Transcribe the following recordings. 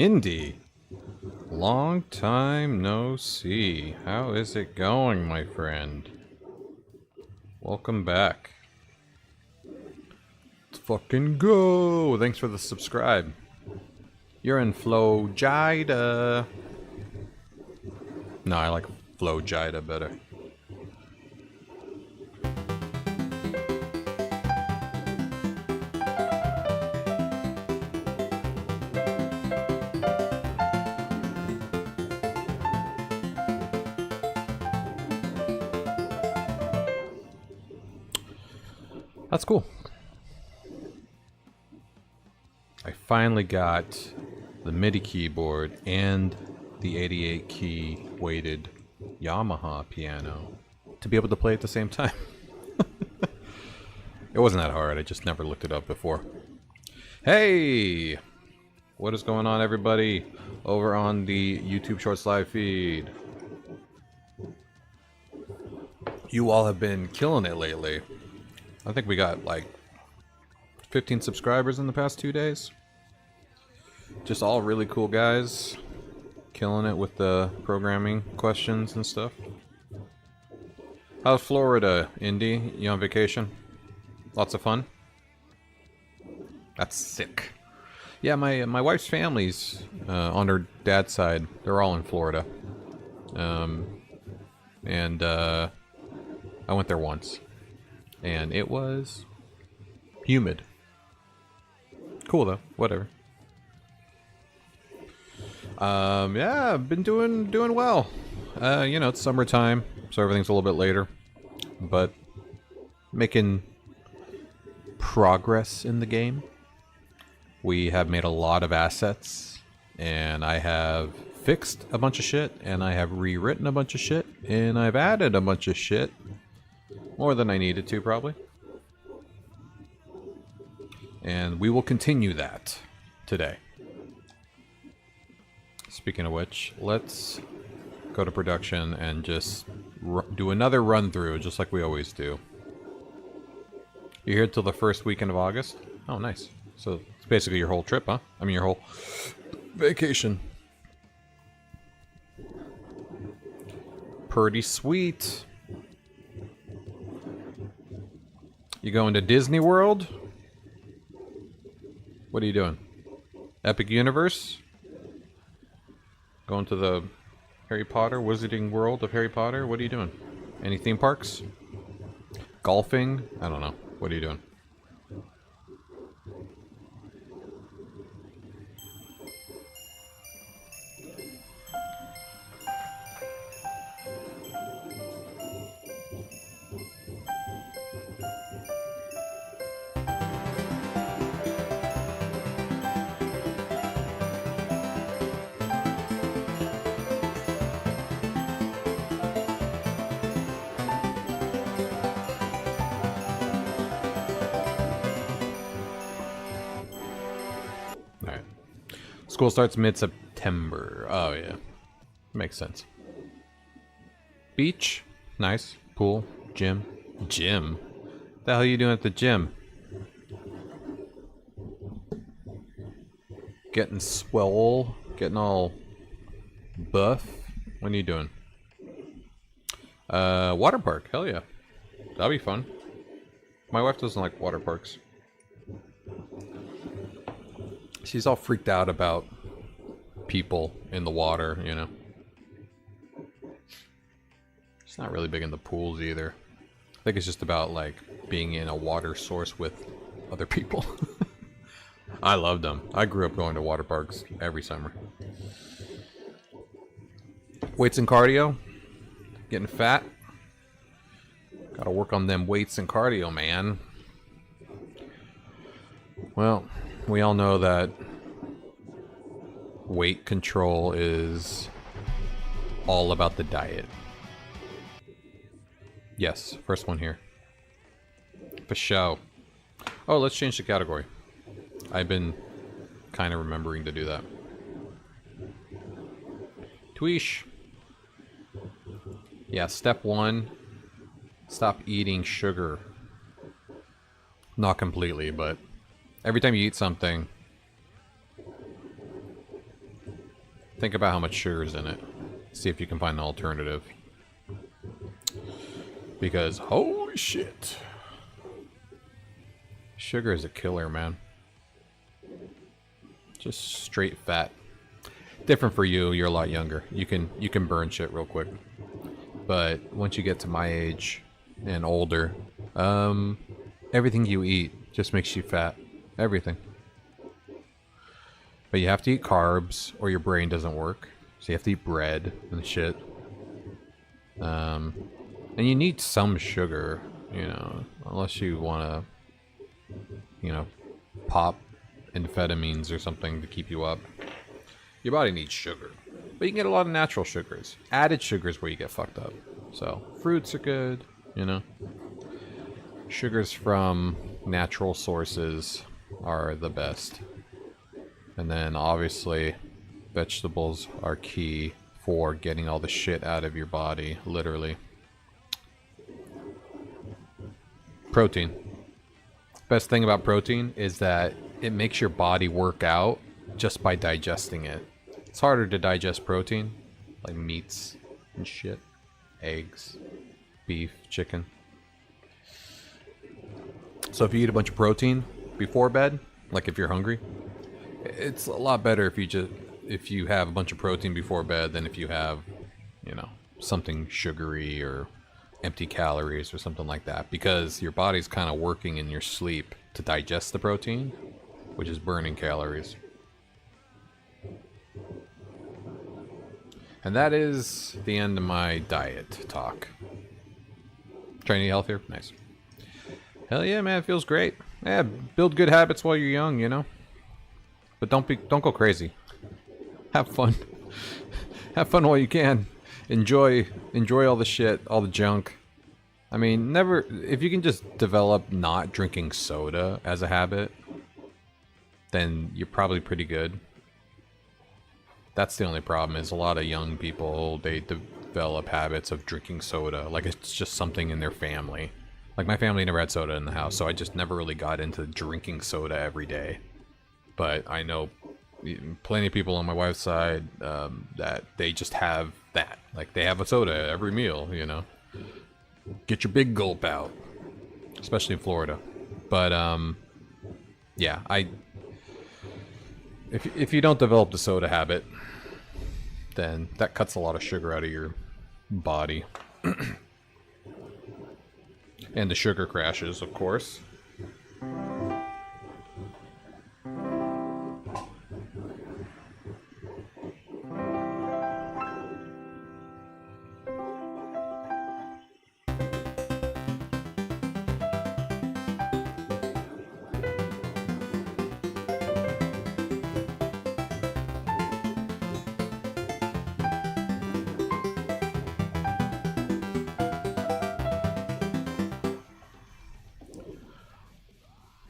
Indy, long time no see. How is it going, my friend? Welcome back. Let's fucking go! Thanks for the subscribe. You're in Flojida. No, I like Flojida better. That's cool. I finally got the MIDI keyboard and the 88 key weighted Yamaha piano to be able to play at the same time. It wasn't that hard, I just never looked it up before. Hey! What is going on, everybody, over on the YouTube Shorts live feed? You all have been killing it lately. I think we got like 15 subscribers in the past 2 days. Just all really cool guys. Killing it with the programming questions and stuff. How's Florida, Indy? You on vacation? Lots of fun? That's sick. Yeah, my wife's family's on her dad's side. They're all in Florida. I went there once. And it was humid. Cool though, whatever. Yeah, I've been doing well. You know, it's summertime, so everything's a little bit later. But making progress in the game. We have made a lot of assets, and I have fixed a bunch of shit, and I have rewritten a bunch of shit, and I've added a bunch of shit. More than I needed to, probably. And we will continue that today. Speaking of which, let's go to production and just do another run through, just like we always do. You're here till the first weekend of August? Oh, nice. So it's basically your whole trip, huh? I mean, your whole vacation. Pretty sweet. You going to Disney World? What are you doing? Epic Universe? Going to the Harry Potter, Wizarding World of Harry Potter? What are you doing? Any theme parks? Golfing? I don't know. What are you doing? School starts mid-September. Oh, yeah. Makes sense. Beach. Nice. Pool. Gym. Gym? What the hell are you doing at the gym? Getting swole? Getting all buff? What are you doing? Water park. Hell yeah. That'll be fun. My wife doesn't like water parks. She's all freaked out about people in the water, you know. She's not really big in the pools either. I think it's just about, like, being in a water source with other people. I loved them. I grew up going to water parks every summer. Weights and cardio. Getting fat. Gotta work on them weights and cardio, man. Well, we all know that weight control is all about the diet. Yes, first one here. For show. Oh, let's change the category. I've been kind of remembering to do that. Tweesh. Yeah, step one. Stop eating sugar. Not completely, but every time you eat something, Think about how much sugar is in it. See if you can find an alternative. Because, holy shit. Sugar is a killer, man. Just straight fat. Different for you, you're a lot younger. You can burn shit real quick. But once you get to my age and older, everything you eat just makes you fat. Everything. But you have to eat carbs or your brain doesn't work. So you have to eat bread and shit. And you need some sugar, you know, unless you want to, you know, pop amphetamines or something to keep you up. Your body needs sugar. But you can get a lot of natural sugars. Added sugars where you get fucked up. So, fruits are good, you know. Sugars from natural sources are the best. And then, obviously, vegetables are key for getting all the shit out of your body, literally. Protein. Best thing about protein is that it makes your body work out just by digesting it. It's harder to digest protein, like meats and shit. Eggs, beef, chicken. So if you eat a bunch of protein before bed, like if you're hungry, it's a lot better if you have a bunch of protein before bed than if you have, you know, something sugary or empty calories or something like that, because your body's kind of working in your sleep to digest the protein, which is burning calories. And that is the end of my diet talk. Trying to eat healthier? Nice. Hell yeah, man, it feels great. Yeah, build good habits while you're young, you know? But don't go crazy. Have fun. Have fun while you can. Enjoy all the shit, all the junk. I mean, if you can just develop not drinking soda as a habit, then you're probably pretty good. That's the only problem, is a lot of young people, they develop habits of drinking soda. Like, it's just something in their family. Like, my family never had soda in the house, so I just never really got into drinking soda every day. But I know plenty of people on my wife's side that they just have that. Like, they have a soda every meal, you know? Get your big gulp out. Especially in Florida. But, yeah, If you don't develop the soda habit, then that cuts a lot of sugar out of your body. And the sugar crashes, of course.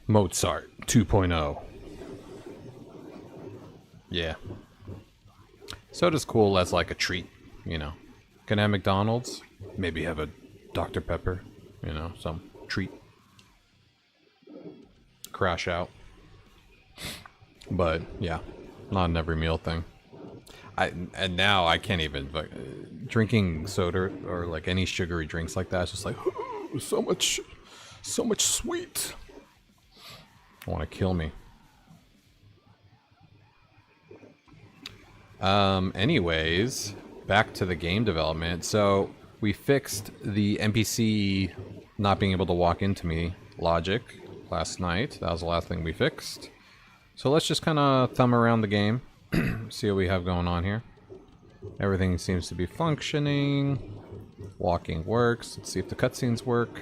Mozart 2.0. Yeah. Soda's cool as like a treat, you know. Can I have McDonald's? Maybe have a Dr. Pepper, you know, some treat. Crash out. But, yeah, not an every meal thing. And now I can't even, drinking soda or like any sugary drinks like that, it's just like, so much sweet. Want to kill me. Anyways, back to the game development. So we fixed the NPC not being able to walk into me logic last night. That was the last thing we fixed. So let's just kind of thumb around the game, see what we have going on here. Everything seems to be functioning. Walking works. Let's see if the cutscenes work.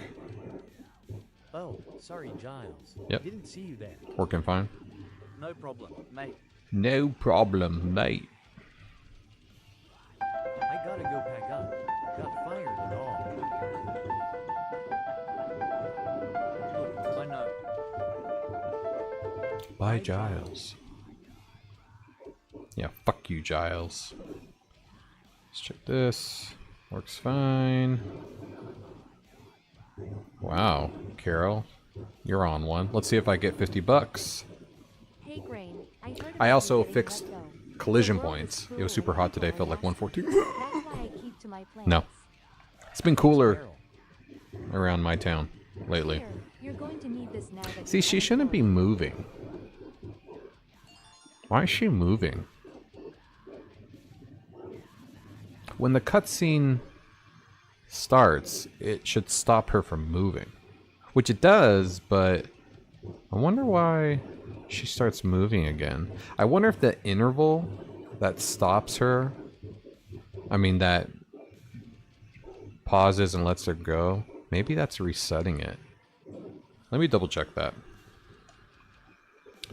Oh, sorry, Giles. Yep. Didn't see you there. Working fine. No problem, mate. No problem, mate. I gotta go pack up. Got fired and all. Look, I know. Bye, Giles. Yeah, fuck you, Giles. Let's check this. Works fine. Wow, Carol, you're on one. Let's see if I get $50. Hey, Grain. I also fixed collision points. It was super hot today, felt like 114. That's why I keep to my plans. No. It's been cooler around my town lately. Here, you're going to need this now that See, you're she out of shouldn't be work. moving. Why is she moving? When the cutscene starts, it should stop her from moving. Which it does, but I wonder why she starts moving again. I wonder if the interval that stops her, I mean that pauses and lets her go, maybe that's resetting it. Let me double check that.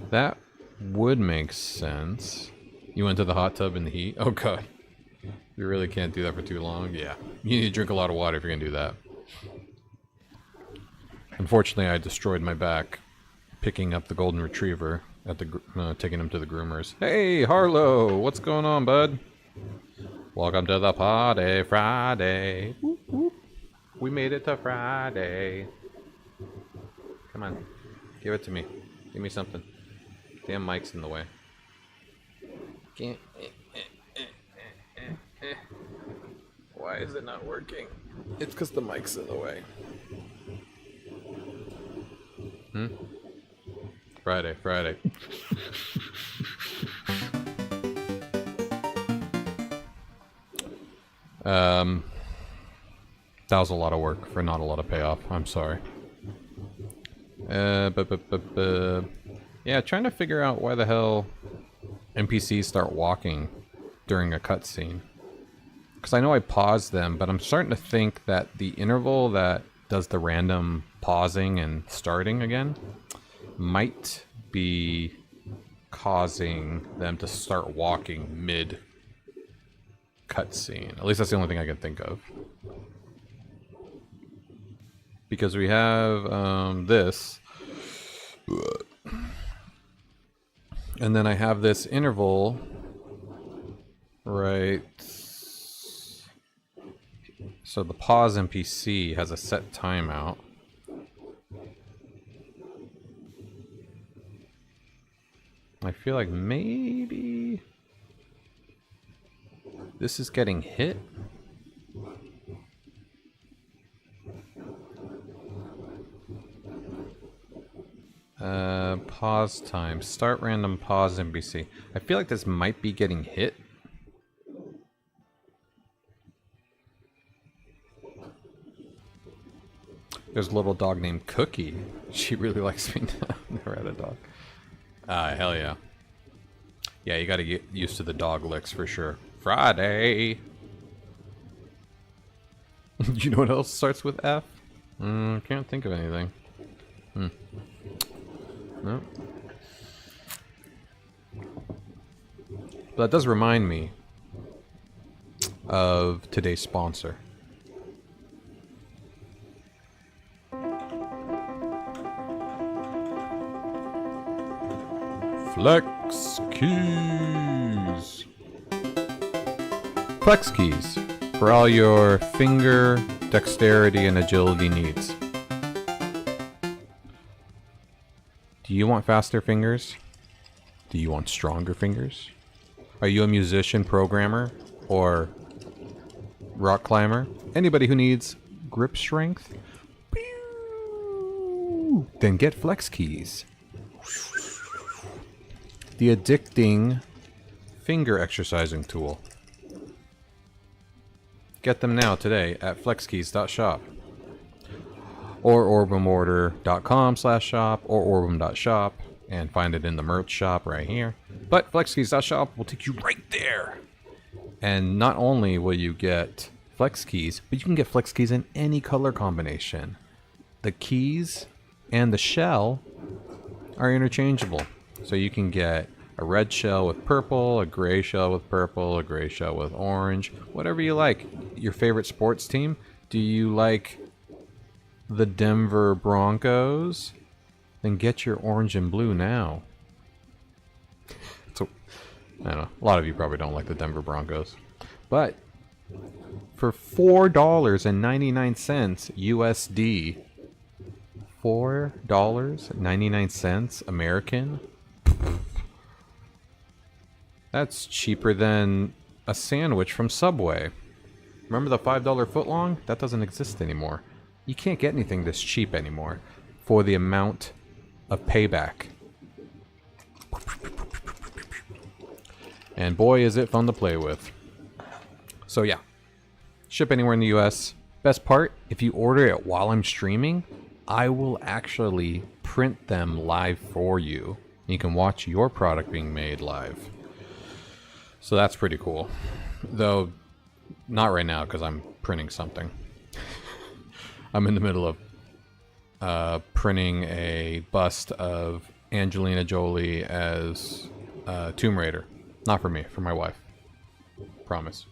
That would make sense. You went to the hot tub in the heat? Oh god. You really can't do that for too long? Yeah. You need to drink a lot of water if you're gonna do that. Unfortunately, I destroyed my back picking up the golden retriever at the taking him to the groomers. Hey, Harlow! What's going on, bud? Welcome to the party, Friday. Whoop, whoop. We made it to Friday. Come on. Give it to me. Give me something. Damn mic's in the way. Can't. Why is it not working? It's because the mic's in the way. Friday. That was a lot of work for not a lot of payoff. I'm sorry. Yeah, trying to figure out why the hell NPCs start walking during a cutscene. Because I know I paused them, but I'm starting to think that the interval that does the random pausing and starting again might be causing them to start walking mid cutscene. At least that's the only thing I can think of. Because we have this, and then I have this interval right. So the pause NPC has a set timeout. I feel like maybe this is getting hit. Pause time. Start random pause NPC. I feel like this might be getting hit. There's a little dog named Cookie. She really likes me now. Never had a dog. Hell yeah. Yeah, you gotta get used to the dog licks for sure. Friday! You know what else starts with F? Can't think of anything. No. But that does remind me of today's sponsor. Flex Keys. Flex Keys for all your finger dexterity and agility needs. Do you want faster fingers? Do you want stronger fingers? Are you a musician, programmer, or rock climber? Anybody who needs grip strength? Then get Flex Keys. The addicting finger exercising tool. Get them now today at flexkeys.shop or orbemortar.com/shop or orbem.shop and find it in the merch shop right here. But flexkeys.shop will take you right there. And not only will you get Flex Keys, but you can get Flex Keys in any color combination. The keys and the shell are interchangeable. So you can get a red shell with purple, a gray shell with purple, a gray shell with orange, whatever you like. Your favorite sports team? Do you like the Denver Broncos? Then get your orange and blue now. So, I don't know. A lot of you probably don't like the Denver Broncos. But for $4.99 USD, $4.99 American, That's cheaper than a sandwich from Subway. Remember the $5 footlong? That doesn't exist anymore. You can't get anything this cheap anymore for the amount of payback. And boy, is it fun to play with. So yeah, ship anywhere in the US. Best part, if you order it while I'm streaming, I will actually print them live for you. You can watch your product being made live. So that's pretty cool. Though, not right now because I'm printing something. I'm in the middle of printing a bust of Angelina Jolie as Tomb Raider. Not for me, for my wife. Promise.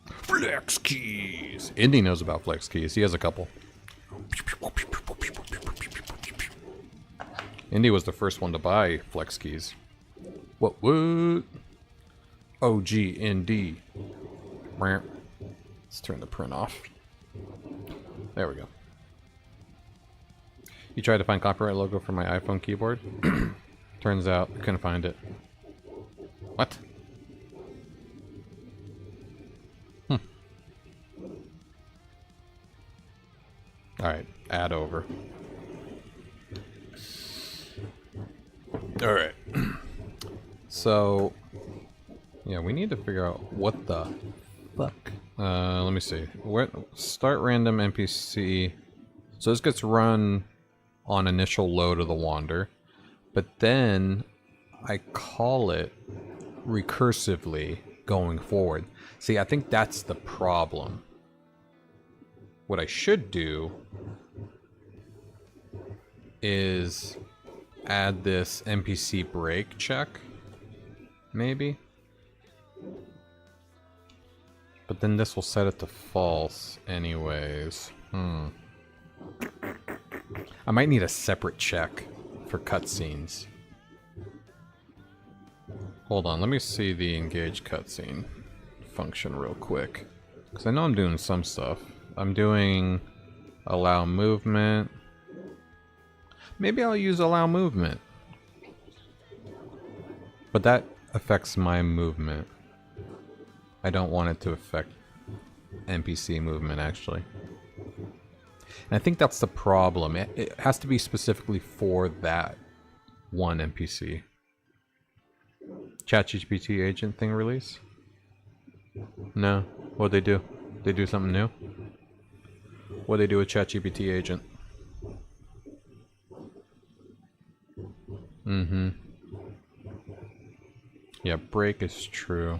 Flex keys. Indy knows about flex keys. He has a couple. Indy was the first one to buy flex keys. What? OG Indy. Let's turn the print off. There we go. You tried to find copyright logo for my iPhone keyboard? Turns out I couldn't find it. What? Alright, add over. Alright. So, yeah, we need to figure out what the fuck. Let me see. Start random NPC. So this gets run on initial load of the Wander, but then I call it recursively going forward. See, I think that's the problem. What I should do is add this NPC break check, maybe. But then this will set it to false anyways. I might need a separate check for cutscenes. Hold on, let me see the engage cutscene function real quick. Because I know I'm doing some stuff. I'm doing allow movement. Maybe I'll use allow movement. But that affects my movement. I don't want it to affect NPC movement, actually. And I think that's the problem. It has to be specifically for that one NPC. ChatGPT agent thing release? No. What'd they do? They do something new? What'd they do with ChatGPT agent? Yeah, break is true.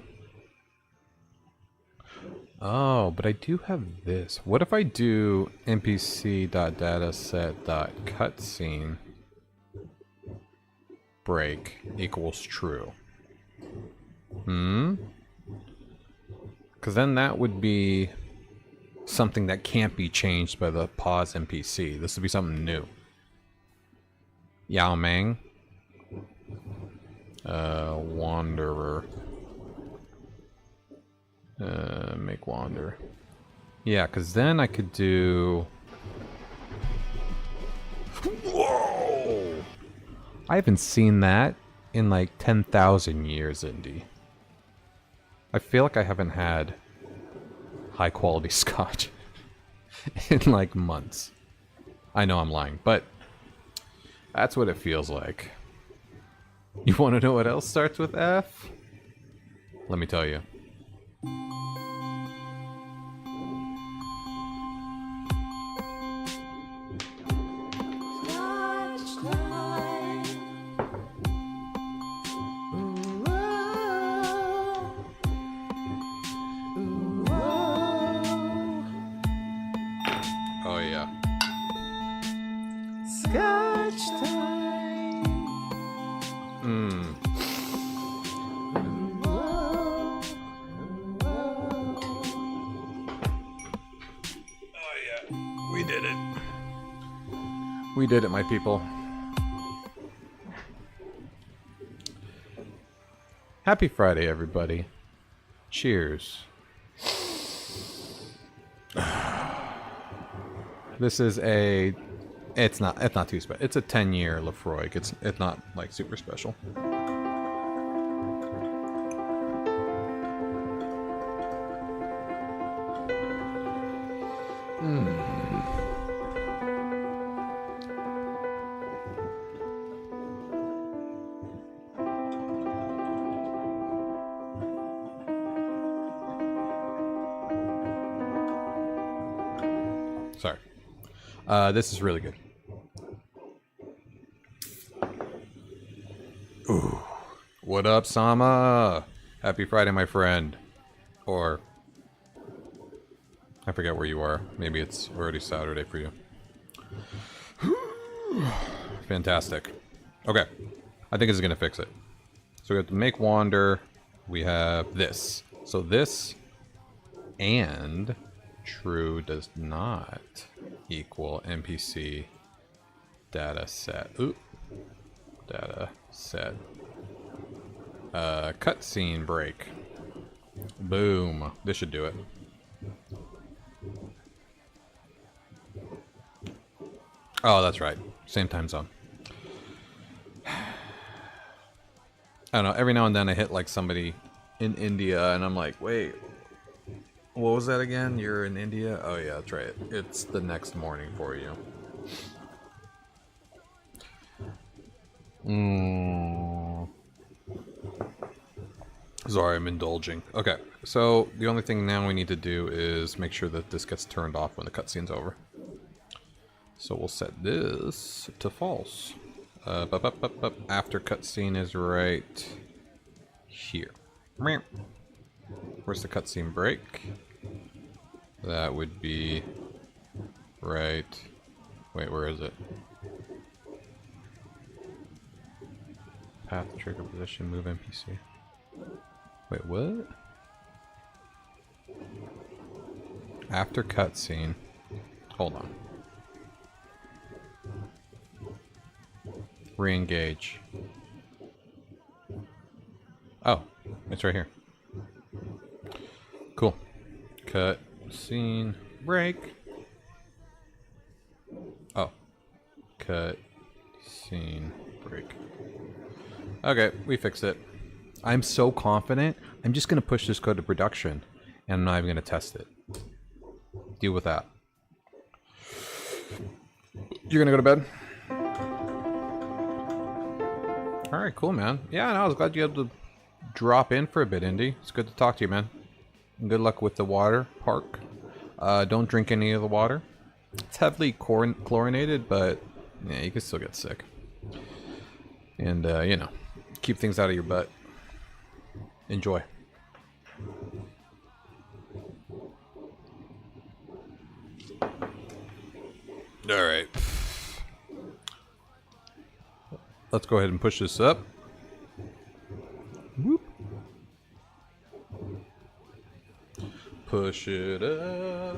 Oh, but I do have this. What if I do npc.dataset.cutscene break equals true? Because then that would be something that can't be changed by the pause NPC. This would be something new. Yao Meng. Wanderer. Make wander. Yeah, because then I could do... Whoa! I haven't seen that in like 10,000 years, Indy. I feel like I haven't had high quality scotch in like months. I know I'm lying, but that's what it feels like. You want to know what else starts with F? Let me tell you. Oh yeah. Scotch time. Oh yeah. We did it. We did it, my people. Happy Friday, everybody. Cheers. This is a... It's not too special. It's a 10-year Lefroy. It's not like super special. This is really good. Ooh. What up, Sama? Happy Friday, my friend. Or... I forget where you are. Maybe it's already Saturday for you. Fantastic. Okay. I think it's going to fix it. So we have to make wander. We have this. So this and true does not equal NPC data set. Oop. Data set. Cutscene break. Boom. This should do it. Oh, that's right. Same time zone. I don't know. Every now and then I hit like somebody in India and I'm like, wait, what was that again? You're in India? Oh yeah, that's right. It's the next morning for you. Sorry, I'm indulging. Okay, so the only thing now we need to do is make sure that this gets turned off when the cutscene's over. So we'll set this to false. After cutscene is right here. Where's the cutscene break? That would be right. Wait, where is it? Path, trigger position, move NPC. Wait, what? After cutscene. Hold on. Re-engage. Oh, it's right here. Cool. Cut scene break. Oh. Cut scene break. Okay, we fixed it. I'm so confident. I'm just going to push this code to production and I'm not even going to test it. Deal with that. You're going to go to bed? Alright, cool, man. Yeah, no, I was glad you had to drop in for a bit, Indy. It's good to talk to you, man. And good luck with the water park. Don't drink any of the water. It's heavily chlorinated, but yeah, you can still get sick. And, you know, keep things out of your butt. Enjoy. Alright. Let's go ahead and push this up. Whoop. Push it up.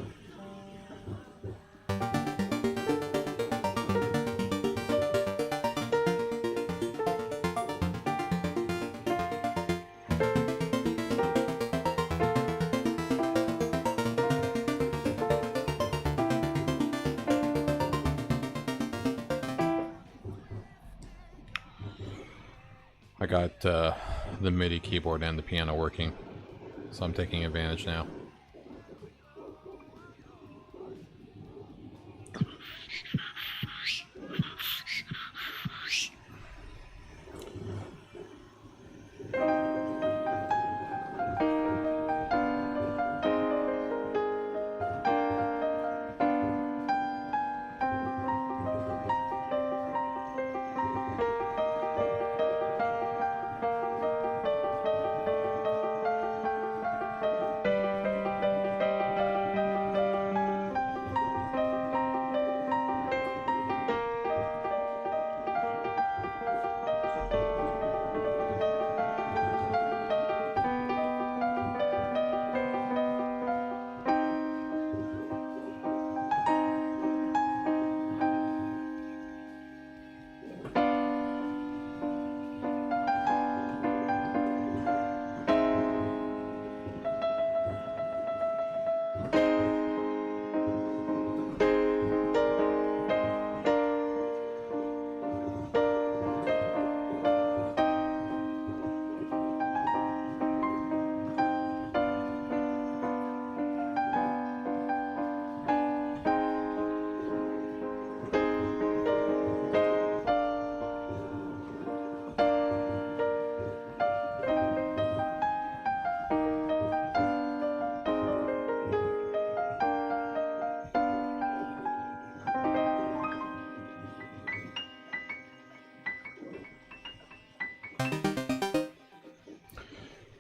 I got the MIDI keyboard and the piano working, so I'm taking advantage now.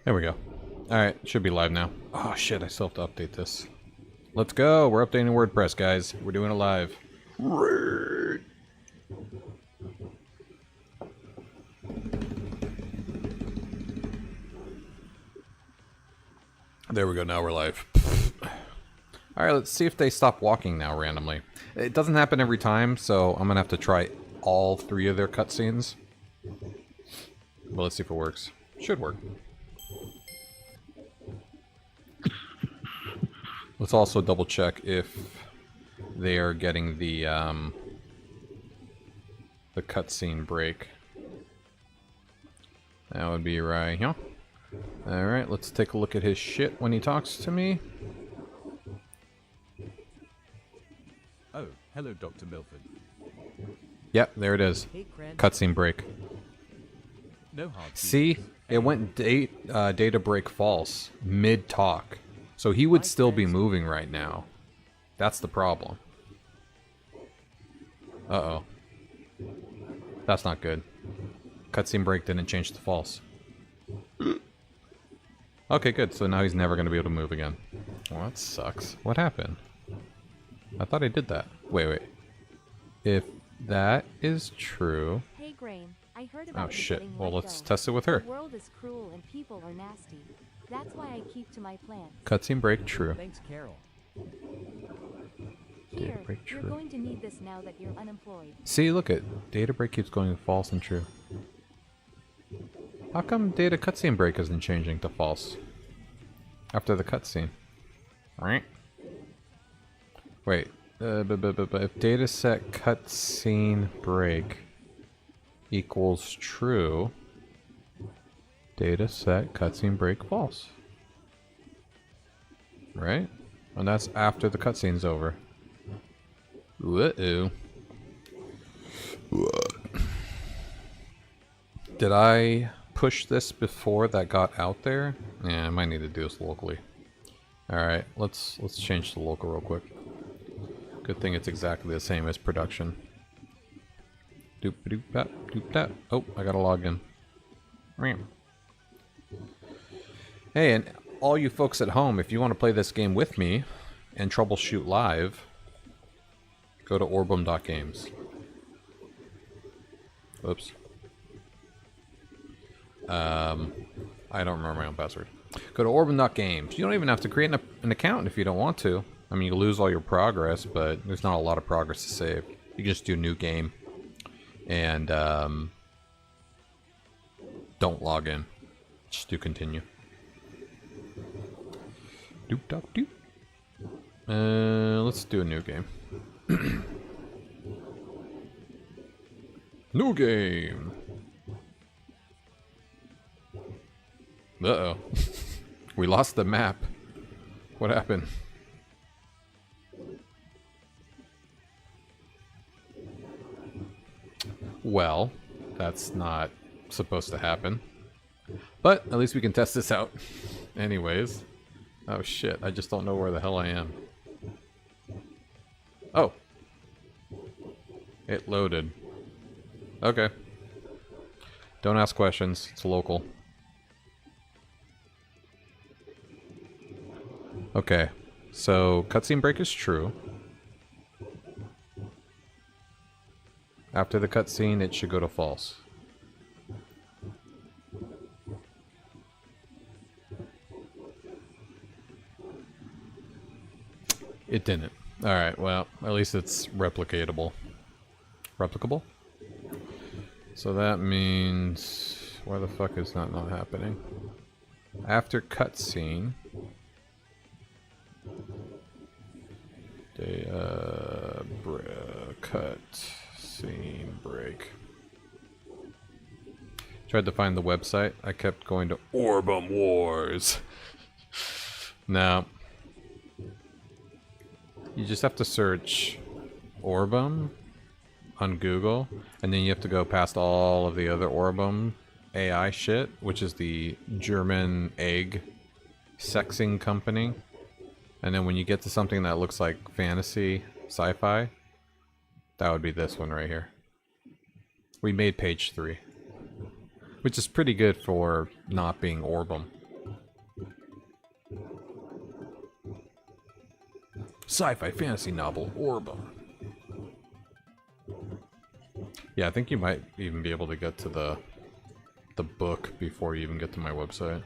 There we go. Alright, should be live now. Oh shit, I still have to update this. Let's go! We're updating WordPress, guys. We're doing it live. There we go, now we're live. Alright, let's see if they stop walking now randomly. It doesn't happen every time, so I'm gonna have to try all 3 of their cutscenes. But let's see if it works. Should work. Let's also double check if they are getting the cutscene break. That would be right here. Alright, let's take a look at his shit when he talks to me. Oh, hello, Dr. Milford. Yep, there it is. Hey, Cran. Cutscene break. No hard See? feelings. It went data break false mid-talk. So he would still be moving right now. That's the problem. Uh-oh. That's not good. Cutscene break didn't change to false. Okay, good. So now he's never going to be able to move again. Well, that sucks. What happened? I thought I did that. Wait. If that is true... Hey, Grain. I heard about Oh, you shit. getting Well, let let's go. test it with her. The world is cruel and people are nasty. That's why I keep to my plan. Cutscene break true. Thanks, Carol. Here, break you're true. going to need this now that you're unemployed. See, look at data break keeps going false and true. How come data cutscene break isn't changing to false after the cutscene? Right? Wait. If data set cutscene break equals true, data set cutscene break false. Right? And that's after the cutscene's over. Uh-oh. Did I push this before that got out there? Yeah, I might need to do this locally. Alright, let's change to local real quick. Good thing it's exactly the same as production. Doop doop that doop that. Oh, I gotta log in. Hey, and all you folks at home, if you want to play this game with me and troubleshoot live, go to orbem.games. Oops. I don't remember my own password. Go to orbem.games. You don't even have to create an account if you don't want to. I mean, you lose all your progress, but there's not a lot of progress to save. You can just do new game. And, don't log in. Just do continue. Doop doop doop. Let's do a new game. New game. Uh-oh. We lost the map. What happened? Well, that's not supposed to happen. But at least we can test this out. Anyways. Oh shit, I just don't know where the hell I am. Oh. It loaded. Okay. Don't ask questions. It's local. Okay. So, cutscene break is true. After the cutscene, it should go to false. It didn't. Alright, well, at least it's replicatable. Replicable? So that means... Why the fuck is that not happening? After cutscene... Cutscene break. Tried to find the website. I kept going to Orbem Wars. No. You just have to search Orbem on Google, and then you have to go past all of the other Orbem AI shit, which is the German egg sexing company. And then when you get to something that looks like fantasy, sci-fi, that would be this one right here. We made page 3. Which is pretty good for not being Orbem. Sci-fi fantasy novel, Orbem. Yeah, I think you might even be able to get to the book before you even get to my website.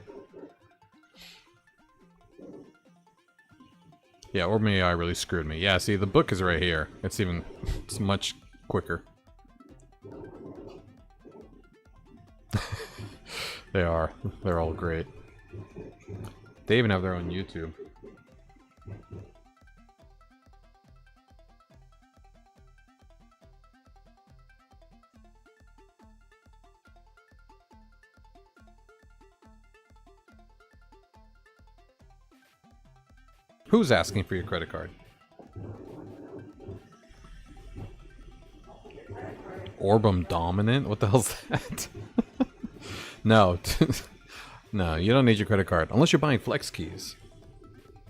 Yeah, Orbem AI really screwed me. Yeah, see, the book is right here. It's much quicker. They are. They're all great. They even have their own YouTube. Who's asking for your credit card? Orbem dominant? What the hell's that? No. No, you don't need your credit card. Unless you're buying Flex Keys.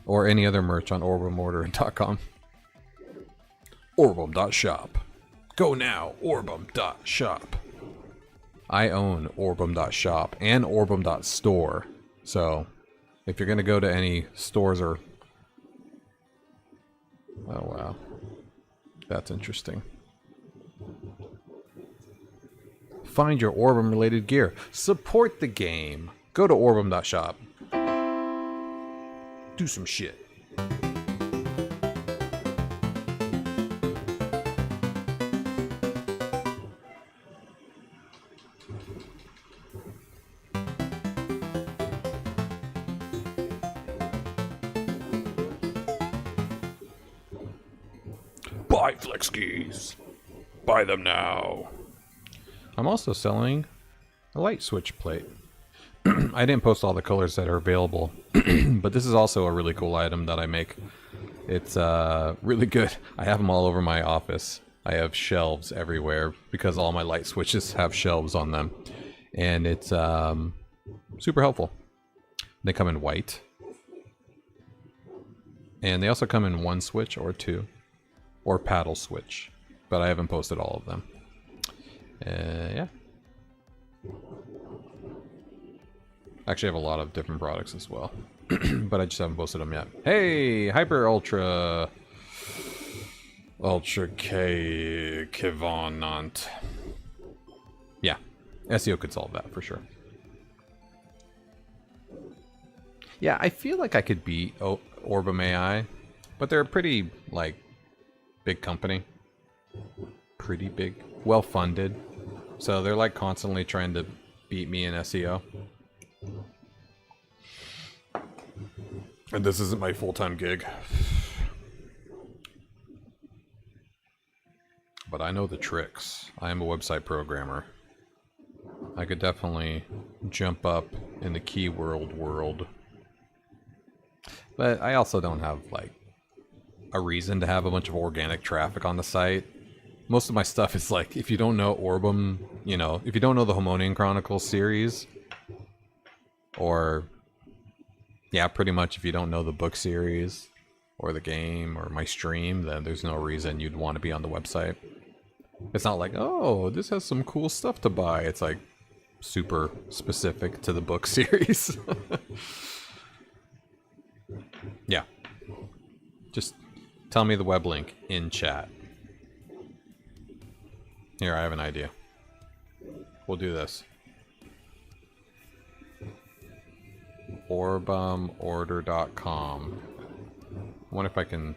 Or any other merch on OrbemOrder.com. Orbem.shop. Go now, Orbem.shop. I own Orbem.shop and Orbem.store. So, if you're going to go to any stores or... Oh, wow. That's interesting. Find your Orbem-related gear. Support the game. Go to Orbem.shop. Do some shit. Buy Flex Keys. Buy them now. I'm also selling a light switch plate. I didn't post all the colors that are available, but this is also a really cool item that I make. It's really good. I have them all over my office. I have shelves everywhere because all my light switches have shelves on them. And it's super helpful. They come in white. And they also come in one switch or two. Or paddle switch. But I haven't posted all of them. Yeah. Actually, I have a lot of different products as well. But I just haven't posted them yet. Hey! Hyper Ultra... Ultra K... Kivanant. Yeah. SEO could solve that, for sure. Yeah, I feel like I could beat Orbem AI. But they're a pretty, like, big company. Pretty big. Well-funded. So they're, like, constantly trying to beat me in SEO. And this isn't my full-time gig. But I know the tricks. I am a website programmer. I could definitely jump up in the keyword world. But I also don't have, like, a reason to have a bunch of organic traffic on the site. Most of my stuff is like, if you don't know Orbem, you know, if you don't know the Harmonian Chronicles series, or, yeah, pretty much if you don't know the book series, or the game, or my stream, then there's no reason you'd want to be on the website. It's not like, oh, this has some cool stuff to buy. It's like super specific to the book series. Yeah. Just tell me the web link in chat. Here, I have an idea. We'll do this. OrbemOrder.com. I wonder if I can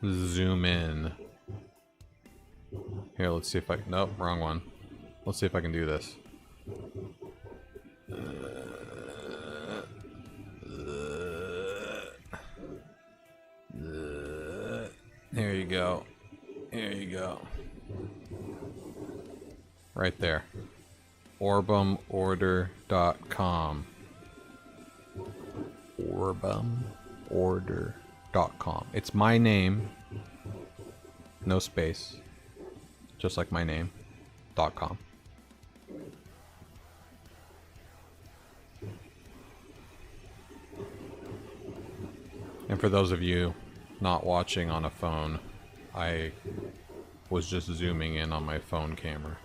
zoom in. Here, let's see if I... Nope, wrong one. Let's see if I can do this. Here you go. Here you go. Right there. OrbemOrder.com. OrbemOrder.com. It's my name. No space. Just like my name. .com. And for those of you not watching on a phone, I was just zooming in on my phone camera.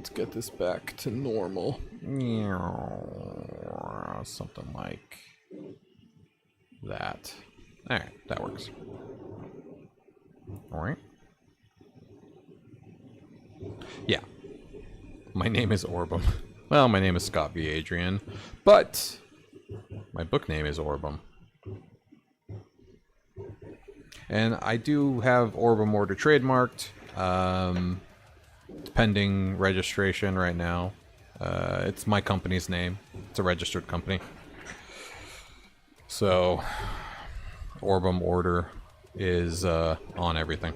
let's get this back to normal. Something like that. Alright, that works. Alright. Yeah. My name is Orbem. Well, my name is Scott V. Adrian, but my book name is Orbem. And I do have Orbem Order trademarked. Pending registration right now. It's my company's name. It's a registered company. So, Orbem Order is on everything.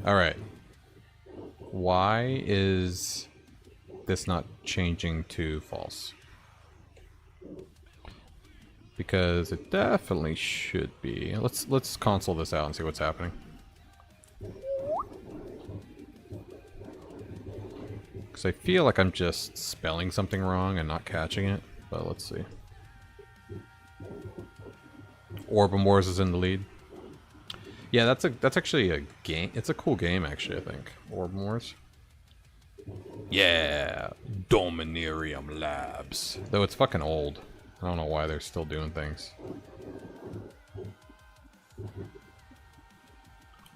Alright. Why is this not changing to false? Because it definitely should be. Let's console this out and see what's happening. Because I feel like I'm just spelling something wrong and not catching it, but let's see. Orbem Wars is in the lead. Yeah, that's actually a game. It's a cool game, actually, I think. Orbem Wars. Yeah, Dominarium Labs. Though it's fucking old. I don't know why they're still doing things.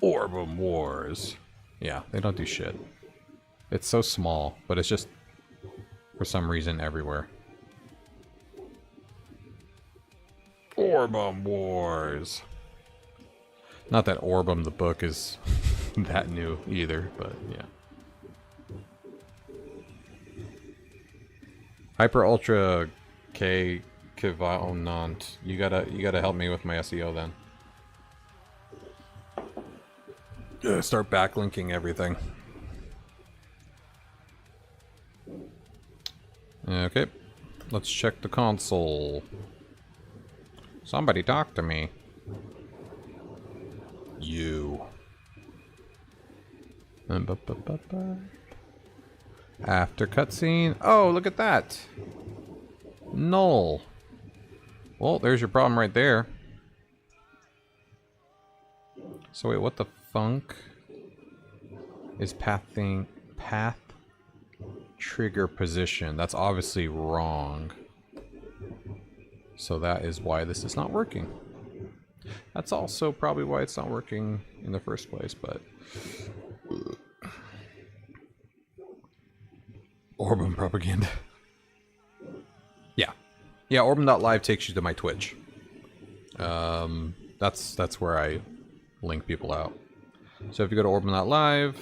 Orbem Wars. Yeah, they don't do shit. It's so small, but it's just, for some reason, everywhere. Orbem Wars. Not that Orbem the book is that new either, but yeah. Hyper Ultra K Kivaonant. You gotta help me with my SEO then. Start backlinking everything. Okay, let's check the console. Somebody talk to me. You. After cutscene. Oh, look at that. Null. Well, there's your problem right there. So wait, what the funk is path trigger position? That's obviously wrong. So that is why this is not working. That's also probably why it's not working in the first place, but Orbem propaganda. Yeah, Orbem.live takes you to my Twitch. That's where I link people out. So if you go to Orbem.live,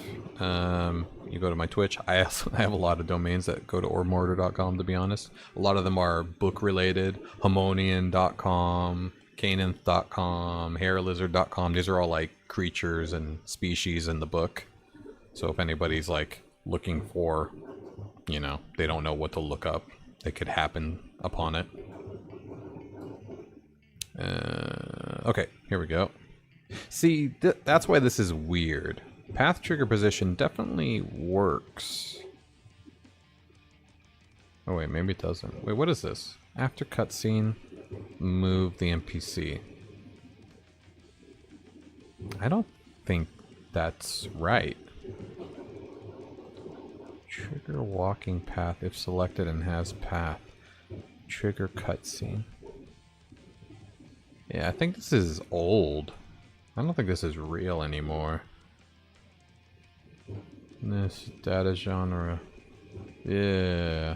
you go to my Twitch. I have a lot of domains that go to orbemortar.com, to be honest. A lot of them are book related. Harmonian.com, Cananth.com, hairlizard.com. These are all like creatures and species in the book. So if anybody's like looking for, you know, they don't know what to look up, they could happen upon it. Okay, here we go. See, that's why this is weird. Path trigger position definitely works. Oh wait, maybe it doesn't. Wait, what is this? After cutscene, move the NPC. I don't think that's right. Trigger walking path if selected and has path. Trigger cutscene. Yeah, I think this is old. I don't think this is real anymore. This data genre. Yeah.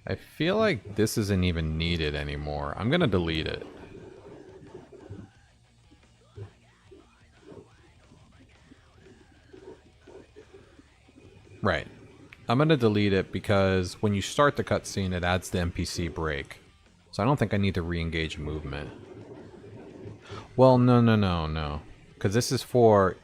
I feel like this isn't even needed anymore. I'm gonna delete it. Right. I'm gonna delete it because when you start the cutscene, it adds the NPC break. So I don't think I need to re-engage movement. Well, no. Because this is for...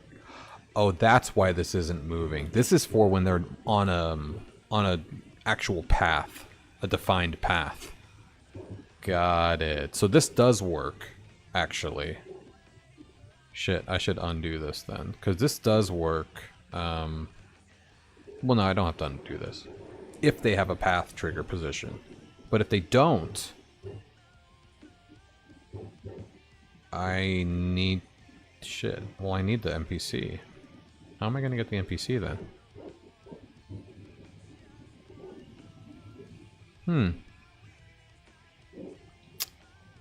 Oh, that's why this isn't moving. This is for when they're on a actual path. A defined path. Got it. So this does work, actually. Shit, I should undo this then. Because this does work. Well, no, I don't have to undo this. If they have a path trigger position. But if they don't... I need Shit. Well, I need the NPC. How am I going to get the NPC then?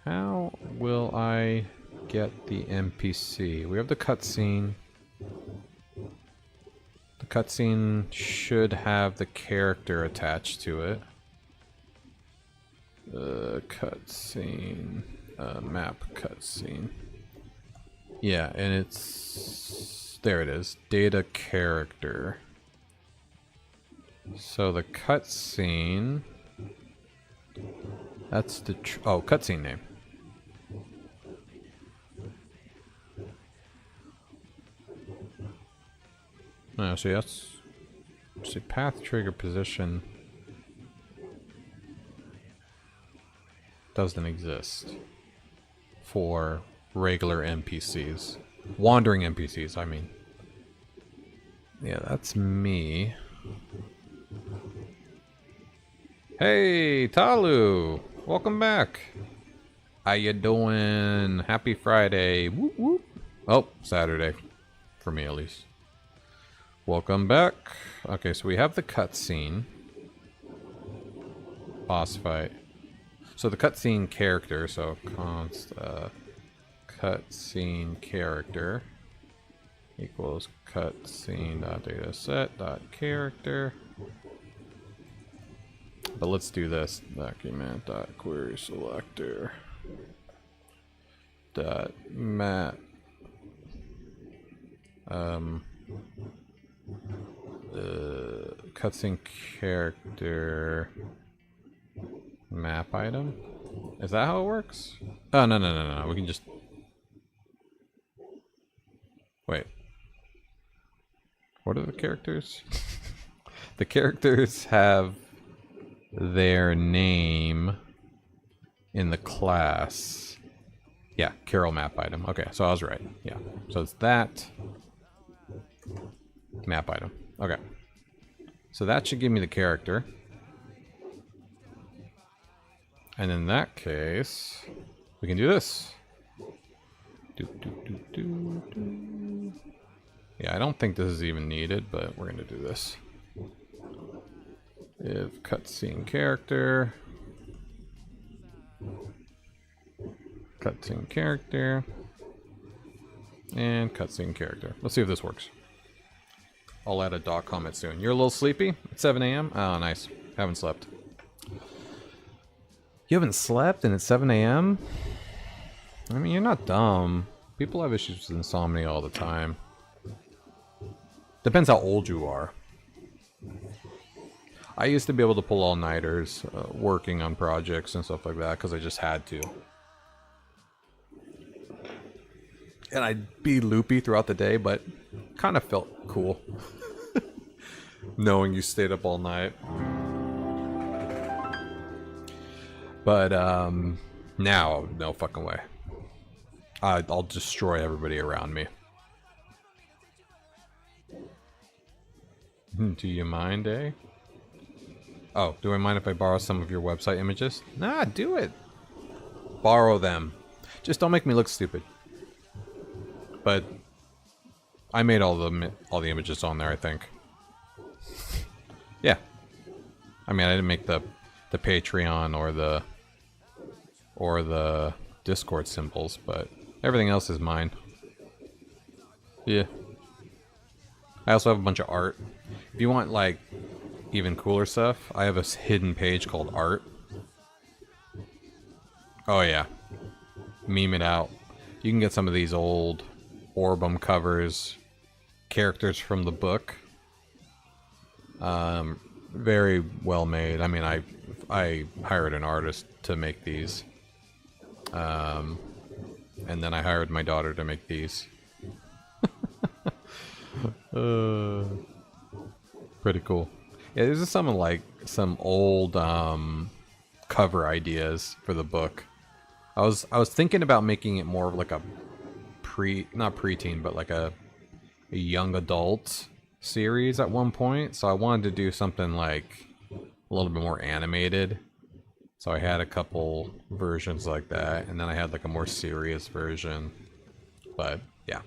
How will I get the NPC? We have the cutscene. The cutscene should have the character attached to it. Cutscene. Map cutscene. Yeah, and it's... There it is. Data character. So the cutscene... That's the... oh, cutscene name. No, see, that's... See, path trigger position... doesn't exist for regular NPCs. Wandering NPCs, I mean. Yeah, that's me. Hey, Talu! Welcome back! How you doing? Happy Friday. Whoop whoop. Oh, Saturday. For me, at least. Welcome back. Okay, so we have the cutscene. Boss fight. So the cutscene character, so const cutscene character equals cutscene.dataset.character. But let's do this. Document.query selector dot map cutscene character map item. Is that how it works? Oh, no. We can just... Wait. What are the characters? The characters have their name in the class. Yeah, Carol map item. Okay, so I was right. Yeah. So it's that map item. Okay. So that should give me the character. And in that case, we can do this. Yeah, I don't think this is even needed, but we're gonna do this. If cutscene character, and cutscene character. Let's see if this works. I'll add a dot comment soon. You're a little sleepy? It's 7 a.m.? Oh, nice. Haven't slept. You haven't slept and it's 7 a.m.? I mean, you're not dumb. People have issues with insomnia all the time. Depends how old you are. I used to be able to pull all-nighters working on projects and stuff like that because I just had to. And I'd be loopy throughout the day, but kind of felt cool. Knowing you stayed up all night. But, now, no fucking way. I'll destroy everybody around me. Do you mind, eh? Oh, do I mind if I borrow some of your website images? Nah, do it. Borrow them. Just don't make me look stupid. But I made all the images on there, I think. Yeah. I mean, I didn't make the Patreon or the Discord symbols, but everything else is mine. Yeah. I also have a bunch of art. If you want, like, even cooler stuff, I have a hidden page called Art. Oh, yeah. Meme it out. You can get some of these old Orbem covers, characters from the book. Very well made. I mean, I hired an artist to make these. And then I hired my daughter to make these. Pretty cool. Yeah, this is some old cover ideas for the book. I was thinking about making it more of like a not preteen, but like a young adult series at one point. So I wanted to do something like a little bit more animated. So I had a couple versions like that, and then I had like a more serious version. But yeah.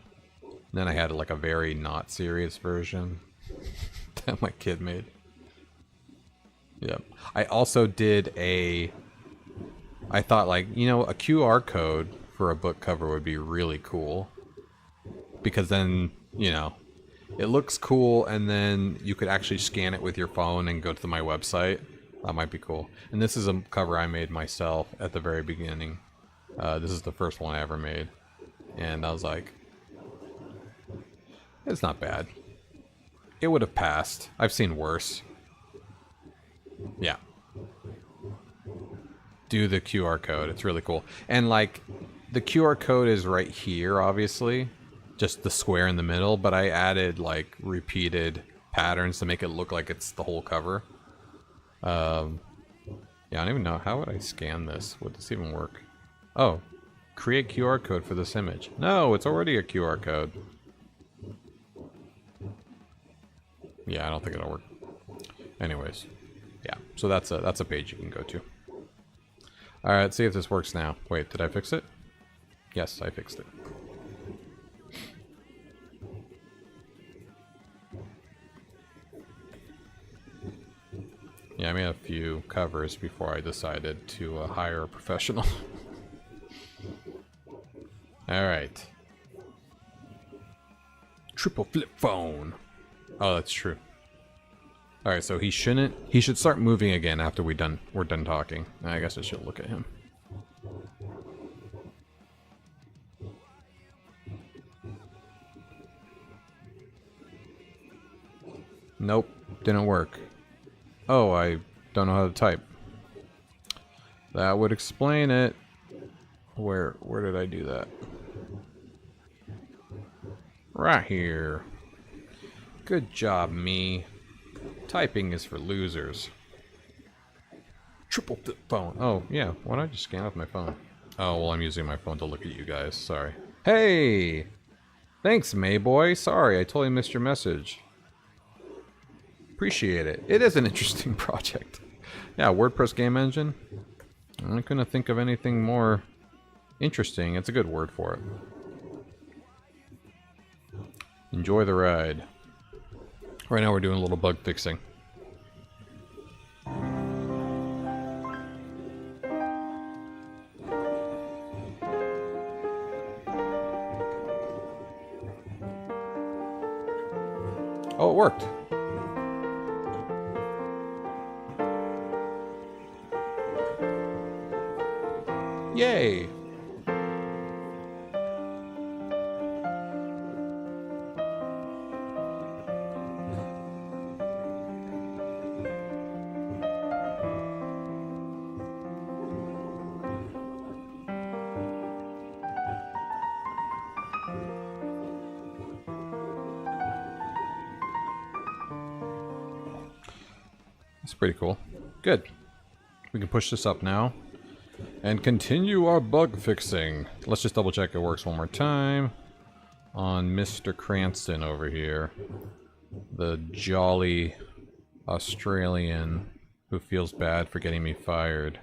then I had like a very not serious version that my kid made. Yep. I also did I thought like, you know, a QR code for a book cover would be really cool. Because then, you know, it looks cool and then you could actually scan it with your phone and go to my website. That might be cool. And this is a cover I made myself at the very beginning. This is the first one I ever made. And I was like, it's not bad. It would have passed. I've seen worse. Yeah. Do the QR code. It's really cool. And like, the QR code is right here, obviously. Just the square in the middle. But I added like repeated patterns to make it look like it's the whole cover. Yeah, I don't even know. How would I scan this? Would this even work? Oh. Create QR code for this image. No, it's already a QR code. Yeah, I don't think it'll work. Anyways. Yeah, so that's a page you can go to. Alright, let's see if this works now. Wait, did I fix it? Yes, I fixed it. Yeah, I made a few covers before I decided to hire a professional. Alright. Triple flip phone. Oh, that's true. Alright, so he should start moving again after we're done talking. I guess I should look at him. Nope, didn't work. Oh, I don't know how to type. That would explain it. Where did I do that? Right here. Good job, me. Typing is for losers. Triple flip phone. Oh, yeah. Why don't I just scan with my phone? Oh, well, I'm using my phone to look at you guys. Sorry. Hey! Thanks, Mayboy. Sorry, I totally missed your message. Appreciate it. It is an interesting project. Yeah, WordPress game engine. I couldn't think of anything more interesting. It's a good word for it. Enjoy the ride. Right now we're doing a little bug fixing. Oh, it worked. Yay! That's pretty cool. Good. We can push this up now. And continue our bug fixing. Let's just double check it works one more time. On Mr. Cranston over here. The jolly Australian who feels bad for getting me fired.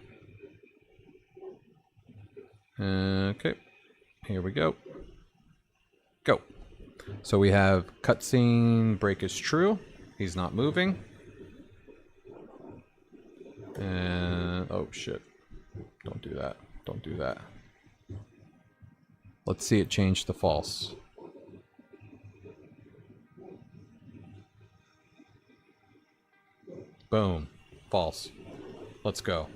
Okay. Here we go. Go. So we have cutscene break is true. He's not moving. And oh shit. Don't do that. Don't do that. Let's see it change to false. Boom. False. Let's go.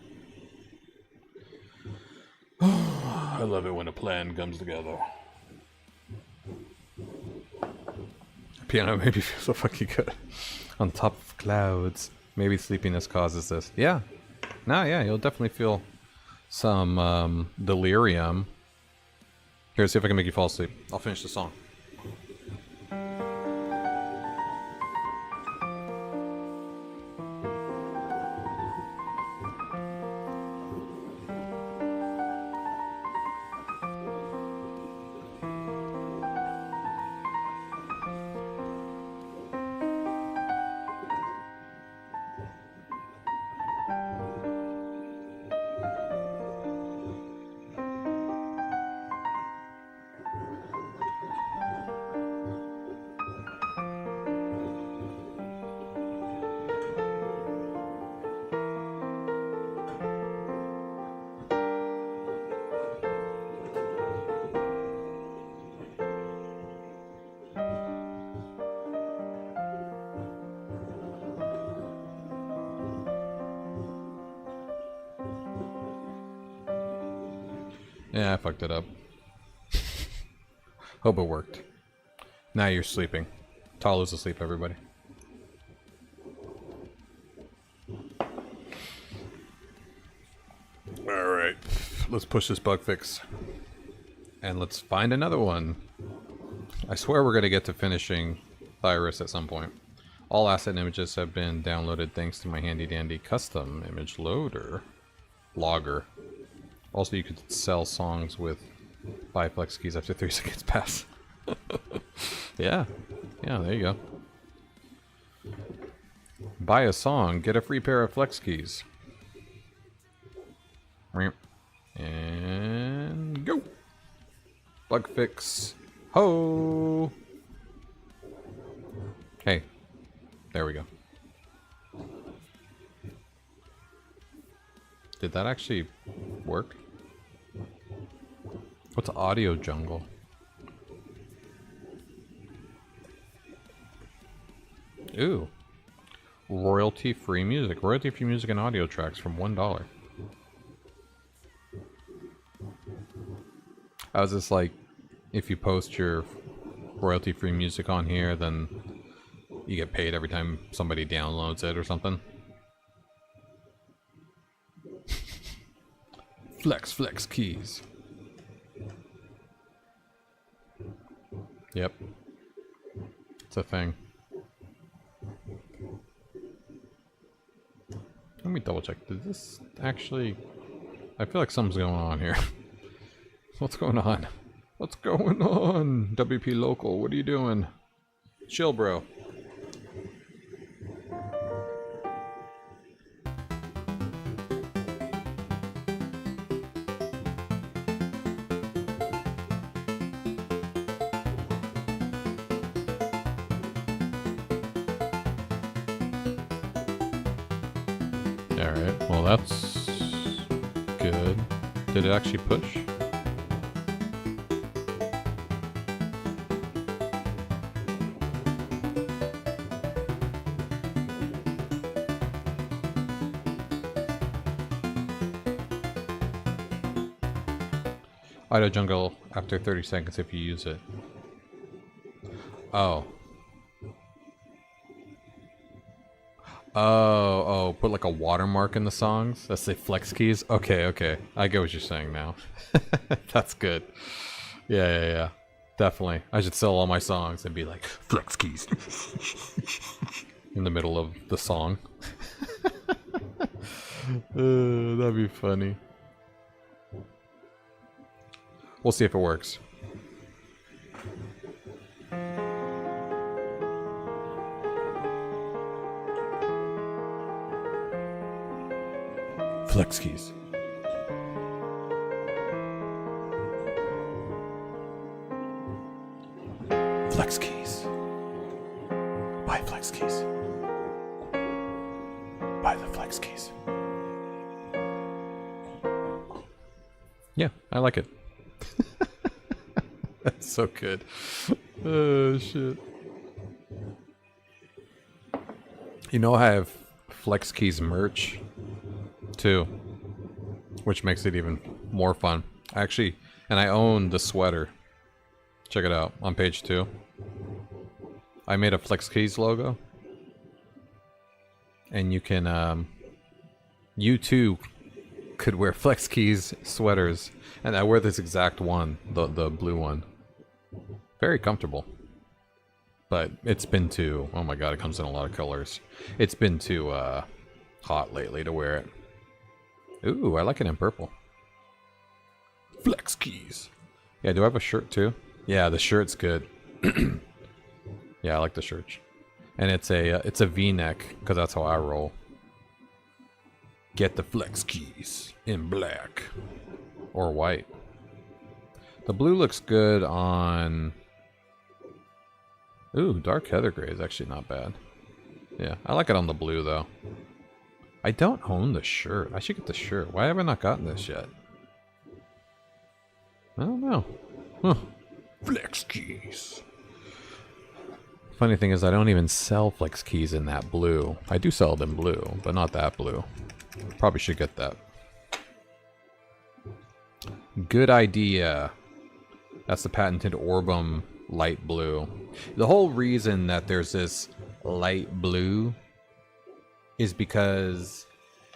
I love it when a plan comes together. Piano made me feel so fucking good. On top of clouds. Maybe sleepiness causes this. Yeah. No, yeah, you'll definitely feel some delirium. Here, see if I can make you fall asleep. I'll finish the song. Yeah, I fucked it up. Hope it worked. Now you're sleeping. Talu's asleep, everybody. Alright, let's push this bug fix. And let's find another one. I swear we're going to get to finishing Thyrus at some point. All asset images have been downloaded thanks to my handy dandy custom image loader. Logger. Also, you could sell songs with buy flex keys after 3 seconds pass. Yeah. Yeah, there you go. Buy a song, get a free pair of flex keys. And go! Bug fix. Ho! Hey. There we go. Did that actually work? What's audio jungle? Ooh. Royalty-free music. Royalty-free music and audio tracks from $1. I was just like, if you post your royalty-free music on here, then you get paid every time somebody downloads it or something. Flex keys. Yep. It's a thing. Let me double check. Did this actually... I feel like something's going on here. What's going on? What's going on? WP Local, what are you doing? Chill, bro. Alright, well that's good. Did it actually push? Auto jungle after 30 seconds if you use it. Oh. Oh, put like a watermark in the songs that say flex keys? Okay. I get what you're saying now. That's good. Yeah. Definitely. I should sell all my songs and be like, flex keys. In the middle of the song. That'd be funny. We'll see if it works. Flex keys. Flex keys. Buy flex keys. Buy the flex keys. Yeah, I like it. That's so good. Oh, shit. You know, I have Flex Keys merch, too. Which makes it even more fun. Actually, and I own the sweater. Check it out, on page 2. I made a Flex Keys logo. And you can, you too could wear Flex Keys sweaters. And I wear this exact one, the blue one. Very comfortable. But it's been too... Oh my god, it comes in a lot of colors. It's been too hot lately to wear it. Ooh, I like it in purple. Flex keys. Yeah, do I have a shirt too? Yeah, the shirt's good. Yeah, I like the shirt. And it's a V-neck, because that's how I roll. Get the flex keys in black. Or white. The blue looks good on... Ooh, dark heather gray is actually not bad. Yeah, I like it on the blue, though. I don't own the shirt. I should get the shirt. Why have I not gotten this yet? I don't know. Huh. Flex keys. Funny thing is, I don't even sell flex keys in that blue. I do sell it in blue, but not that blue. Probably should get that. Good idea. That's the patented Orbem light blue. The whole reason that there's this light blue is because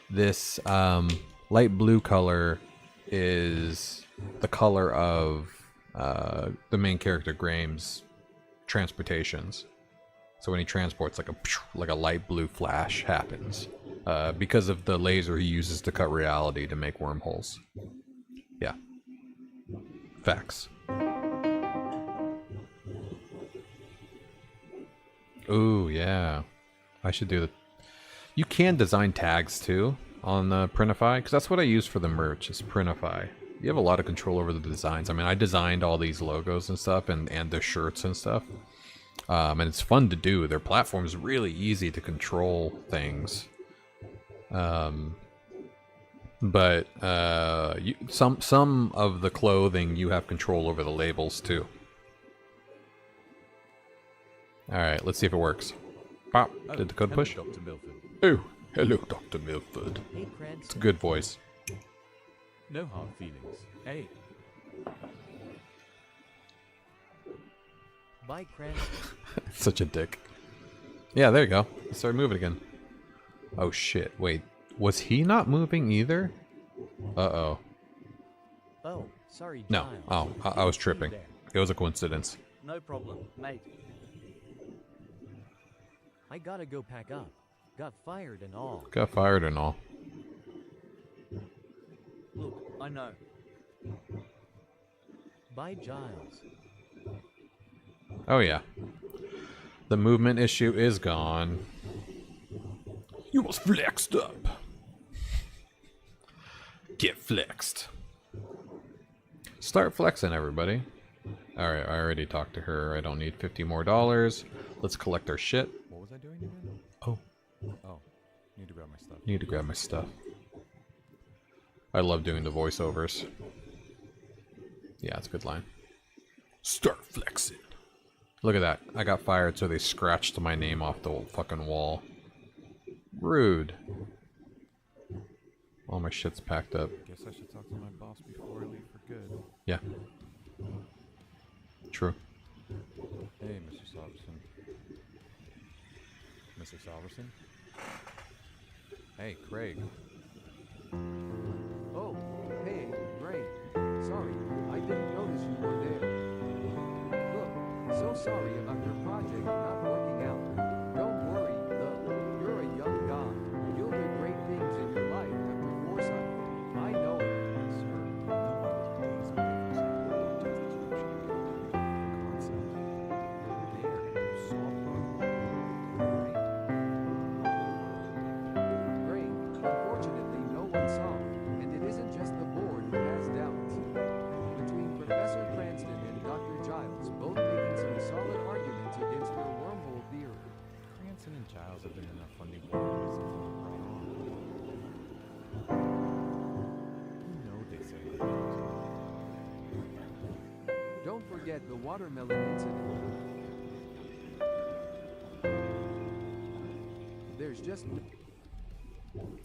this light blue color is the color of the main character Graham's transportations. So when he transports, like a light blue flash happens because of the laser he uses to cut reality to make wormholes. Yeah. Facts. Ooh, yeah. I should do that. You can design tags too on Printify, because that's what I use for the merch, is Printify. You have a lot of control over the designs. I mean, I designed all these logos and stuff, and the shirts and stuff. And it's fun to do. Their platform is really easy to control things. But some of the clothing you have control over the labels too. All right, let's see if it works. Pop. Did the code push? Dr. Milford. Oh, hello, Dr. Milford. Hey, It's a Cranston. good voice. No hard feelings. Hey. Bye, Cranston. Such a dick. Yeah, there you go. It started moving again. Oh shit! Wait, was he not moving either? Uh-oh. Oh, sorry, No. Giles. Oh, I was Didn't see you tripping. there. It was a coincidence. No problem, mate. I gotta go pack up. Got fired and all. Got fired and all. Look, I know. Bye, Giles. Oh yeah. The movement issue is gone. You was flexed up. Get flexed. Start flexing, everybody. Alright, I already talked to her. I don't need $50 more. Let's collect our shit. What was I doing again? Oh, Oh, need to grab my stuff. need to grab my stuff. I love doing the voiceovers. Yeah, it's a good line. Start flexing. Look at that. I got fired, so they scratched my name off the fucking wall. Rude. All my shit's packed up. Guess I should talk to my boss before I leave for good. Yeah. True. Hey, Mr. Salverson. Mr. Salverson? Hey, Craig. Oh, hey, great. Sorry, I didn't notice you were there. Look, so sorry about your project not working out. Don't worry, though. You're a young guy. You'll do great things in your life after foresight. I know it. Sir, no one pays me for saying concept. There, you solved the problem. Great. Unfortunately, no one saw. And it isn't just the board who has doubts. Between Professor Cranston and Dr. Giles, both making some solid arguments against your wormhole theory. Cranston and Giles have been in our funding program since they were brought on. You know they say that. Don't forget the watermelon incident. There's just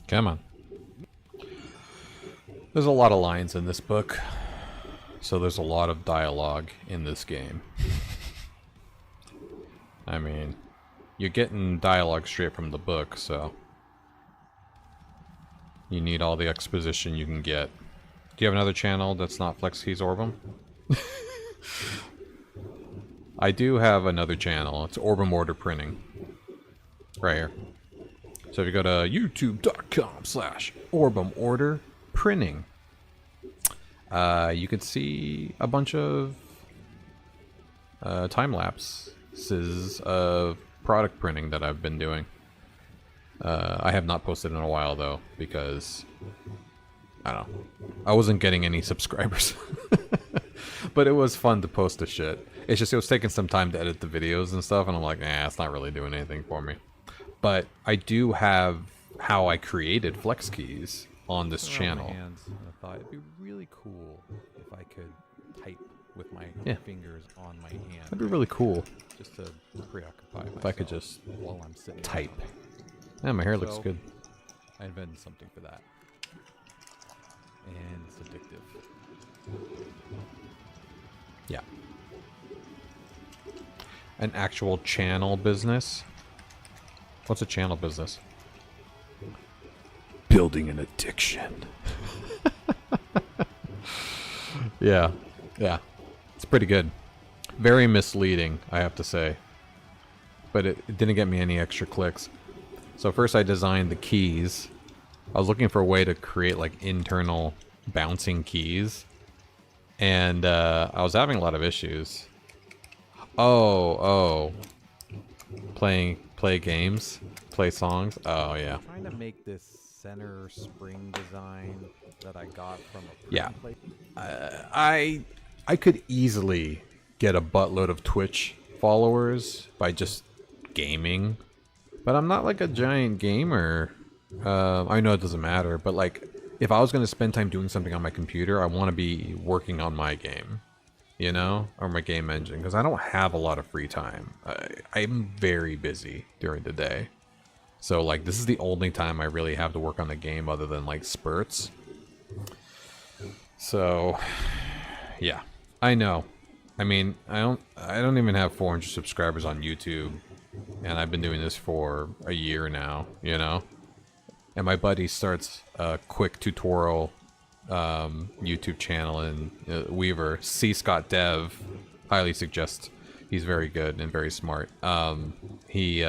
Come on. There's a lot of lines in this book, so there's a lot of dialogue in this game. I mean, you're getting dialogue straight from the book, so you need all the exposition you can get. Do you have another channel that's not FlexKeys Orbem? I do have another channel. It's Orbem Order Printing. Right here. So if you go to youtube.com/Orbem Order Printing, you can see a bunch of time lapses of product printing that I've been doing. I have not posted in a while though, because I don't know, I wasn't getting any subscribers. But it was fun to post the shit. It's just it was taking some time to edit the videos and stuff, and I'm like, it's not really doing anything for me. But I do have how I created FlexKeys on this Around channel. My hands, and I thought it'd be really cool if I could type with my Yeah. fingers on my hand. That'd be really cool. Just to preoccupy myself If I could just while I'm sitting type. down. Yeah, my hair looks So- good. I invented something for that. And it's addictive. Yeah. An actual channel business. What's a channel business? Building an addiction. Yeah. Yeah. It's pretty good. Very misleading, I have to say. But it didn't get me any extra clicks. So first I designed the keys. I was looking for a way to create like internal bouncing keys. And I was having a lot of issues. Oh. Play games? Play songs? Oh, yeah. I'm trying to make this center spring design that I got from a Yeah. place. I could easily get a buttload of Twitch followers by just gaming. But I'm not like a giant gamer. I know it doesn't matter, but like if I was going to spend time doing something on my computer, I want to be working on my game, you know, or my game engine, because I don't have a lot of free time. I'm very busy during the day. So like this is the only time I really have to work on the game other than like spurts. So yeah, I know. I mean, I don't even have 400 subscribers on YouTube, and I've been doing this for a year now, you know? And my buddy starts a quick tutorial YouTube channel in Weaver. C. Scott Dev. Highly suggest. He's very good and very smart. He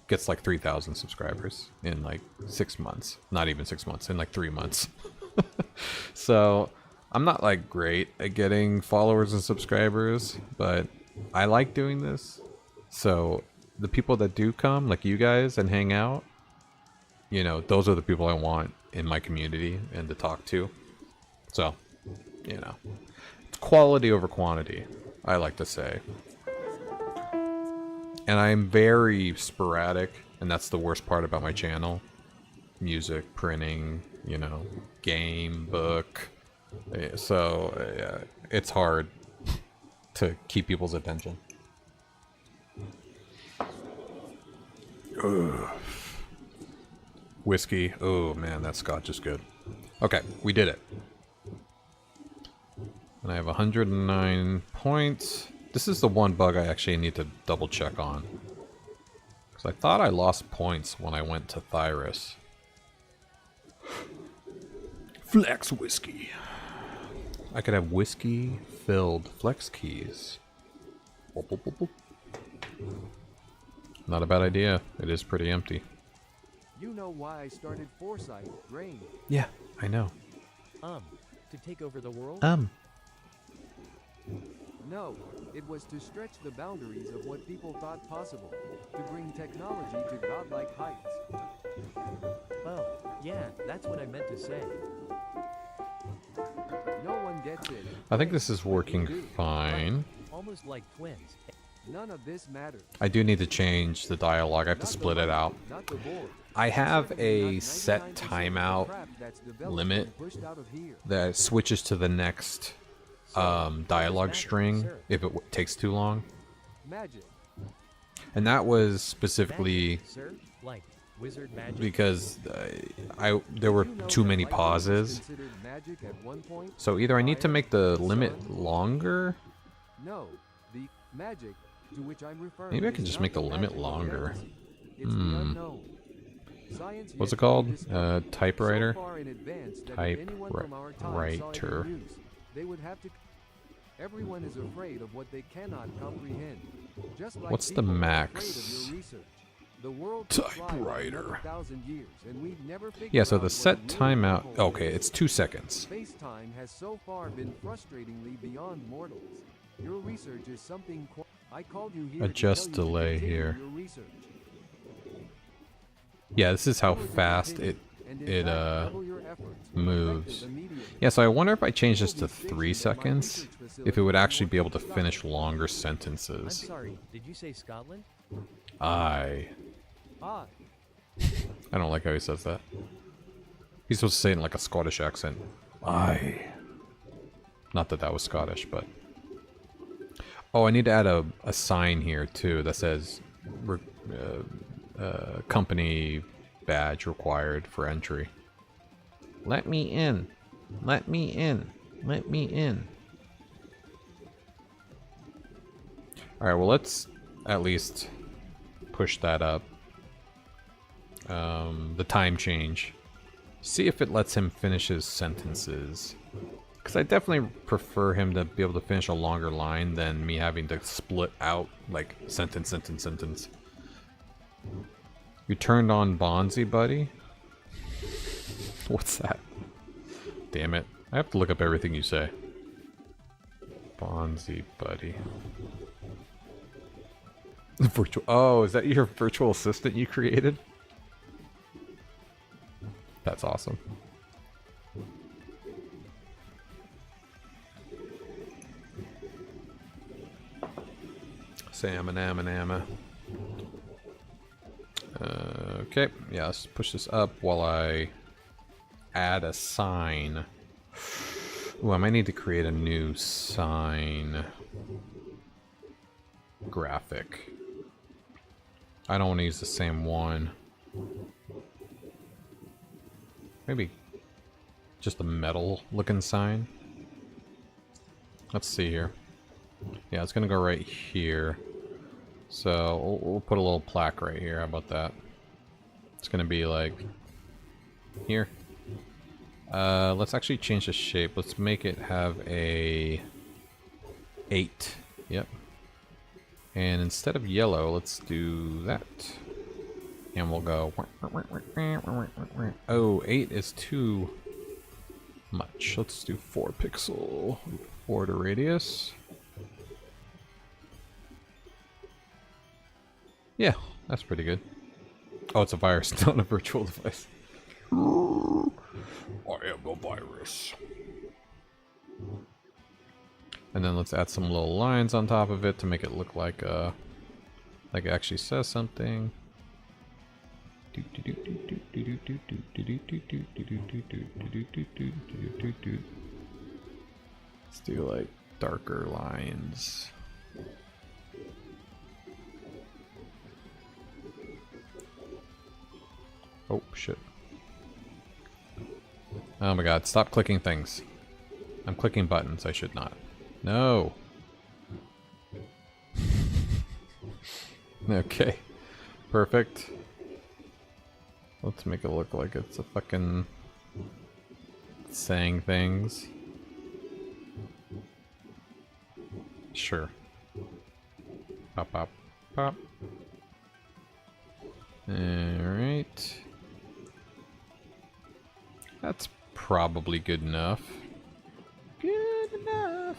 gets like 3,000 subscribers in like 6 months. Not even 6 months, in like 3 months. So I'm not like great at getting followers and subscribers, but I like doing this. So the people that do come, like you guys, and hang out, you know, those are the people I want in my community and to talk to. So, you know, it's quality over quantity, I like to say. And I'm very sporadic, and that's the worst part about my channel. Music, printing, you know, game, book. So, yeah, it's hard to keep people's attention. Ugh. Whiskey. Oh man, that scotch is good. Okay, we did it. And I have 109 points. This is the one bug I actually need to double check on. Because I thought I lost points when I went to Thyrus. Flex whiskey. I could have whiskey-filled flex keys. Boop, boop, boop, boop. Not a bad idea. It is pretty empty. You know why I started Foresight, Rain. Yeah, I know. To take over the world? No, it was to stretch the boundaries of what people thought possible, to bring technology to godlike heights. Oh, yeah, that's what I meant to say. No one gets it. I think this is working fine. Almost like twins. None of this matters. I do need to change the dialogue. I have to split it out. Not the board. I have Certainly a not set 99% of the timeout crap that's developed limit and pushed out of here. that switches to the next dialogue string if it takes too long. Magic. And that was specifically Magic, sir? Like wizard magic? because there were You know too that many lightning was pauses. considered magic at one point? So either I need to Fire, make the sun? limit longer. No, the magic to which I'm referring. Maybe I is can just not make the limit magic of longer. reality. It's the unknown. Science What's yet it called? to discover typewriter? so far in advance that if anyone from our time saw it in Typewriter. use, they would have to. Everyone is afraid of what they cannot comprehend. Just like What's the people are max? afraid of your research. The world could fly by Typewriter. another 1,000 years, and we'd never figure Yeah, so out the what set a lunar timeout. wormhole Okay, is. it's 2 seconds. Space-time has so far been frustratingly beyond mortals. Your research is something. I called you here. Adjust to tell you to delay continue here. Your research. Yeah, this is how Follow your fast opinion, it and in fact, double your efforts when moves. effective immediately. Yeah, so I wonder if I change this You will to be 3 stationed at my seconds, research if it facility would and actually work be able to with the finish science. longer I'm sentences. sorry, did you say Scotland? I Ah, don't like how he says that. He's supposed to say it in like a Scottish accent. I. Not that that was Scottish, but. Oh, I need to add a sign here too that says company badge required for entry. Let me in. Let me in. Let me in. Alright, well, let's at least push that up. The time change. See if it lets him finish his sentences. Because I definitely prefer him to be able to finish a longer line than me having to split out, like, sentence, sentence, sentence. You turned on Bonzi, buddy? What's that? Damn it. I have to look up everything you say. Bonzi, buddy. Virtual. Oh, is that your virtual assistant you created? That's awesome. Salmon. Okay, yeah, let's push this up while I add a sign. Ooh, I might need to create a new sign graphic. I don't want to use the same one. Maybe just a metal looking sign. Let's see here. Yeah, it's gonna go right here. So we'll put a little plaque right here. How about that? It's gonna be like here. Let's actually change the shape. Let's make it have a 8. Yep. And instead of yellow, let's do that. And we'll go. Oh, 8 is too much. Let's do 4 pixel border radius. Yeah, that's pretty good. Oh, it's a virus, not a virtual device. I am a virus. And then let's add some little lines on top of it to make it look like it actually says something. Let's do like darker lines. Oh shit. Oh my god, stop clicking things. I'm clicking buttons, I should not. No. Okay. Perfect. Let's make it look like it's a fucking saying things. Sure. Pop, pop, pop. Alright. That's probably good enough. Good enough.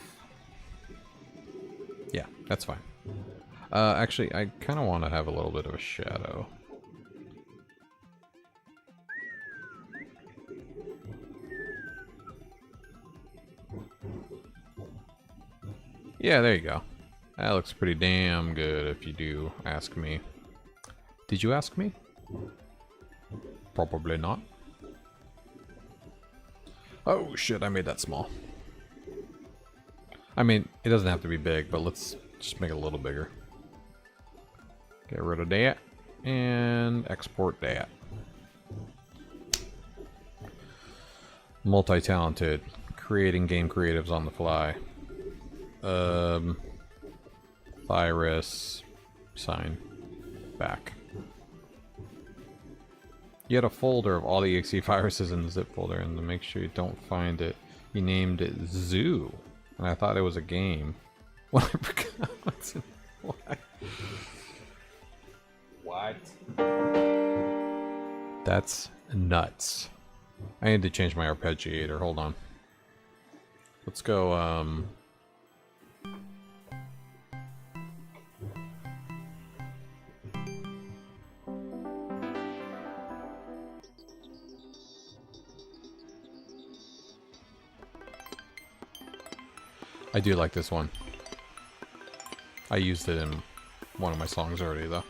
Yeah, that's fine. Actually, I kind of want to have a little bit of a shadow. Yeah, there you go. That looks pretty damn good if you do ask me. Did you ask me? Probably not. Oh shit, I made that small. I mean, it doesn't have to be big, but let's just make it a little bigger. Get rid of that and export that. Multi-talented, creating game creatives on the fly. Virus sign back. You had a folder of all the exe viruses in the zip folder, and to make sure you don't find it, you named it Zoo, and I thought it was a game. Well, I forgot what's in what? What? That's nuts. I need to change my arpeggiator. Hold on. Let's go. I do like this one. I used it in one of my songs already, though.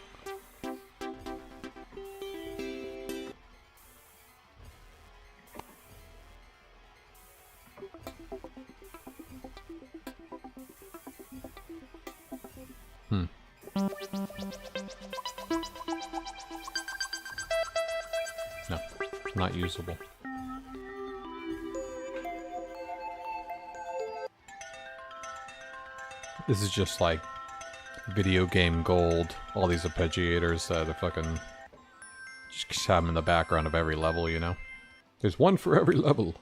No, not usable. This is just like video game gold. All these arpeggiators that are fucking just have them in the background of every level, you know? There's one for every level.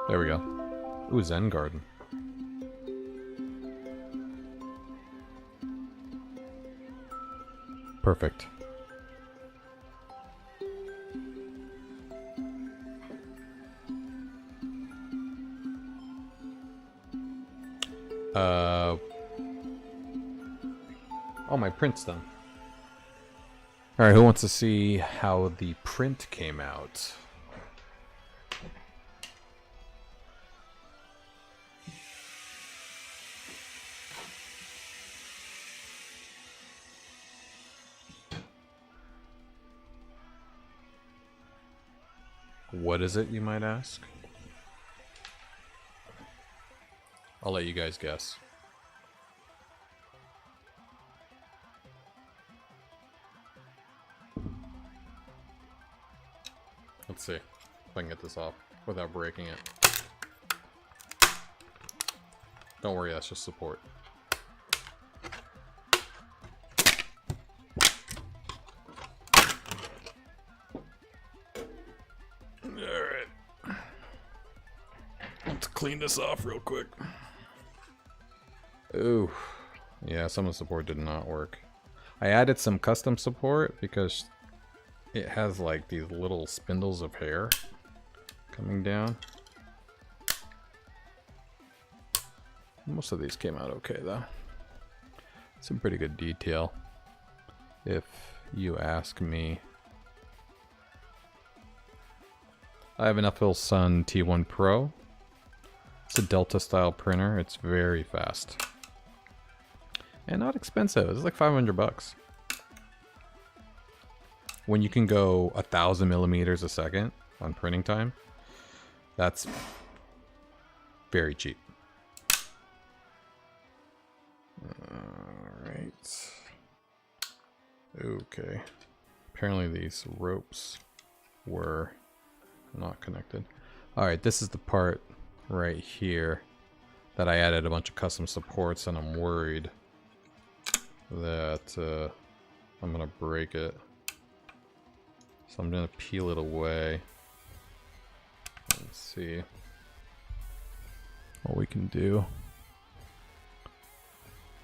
There we go. Ooh, Zen Garden. Perfect. Oh, my print's done. Alright, who wants to see how the print came out? What is it, you might ask? I'll let you guys guess. Let's see if I can get this off without breaking it. Don't worry, that's just support. Alright. Let's clean this off real quick. Ooh. Yeah, some of the support did not work. I added some custom support because it has like these little spindles of hair coming down. Most of these came out okay though. Some pretty good detail, if you ask me. I have an Uphill Sun T1 Pro. It's a Delta style printer. It's very fast. And not expensive. It's like 500 bucks. When you can go 1,000 millimeters a second on printing time, that's very cheap. Alright. Okay. Apparently these ropes were not connected. Alright, this is the part right here that I added a bunch of custom supports, and I'm worried that I'm gonna break it. So I'm gonna peel it away and see what we can do.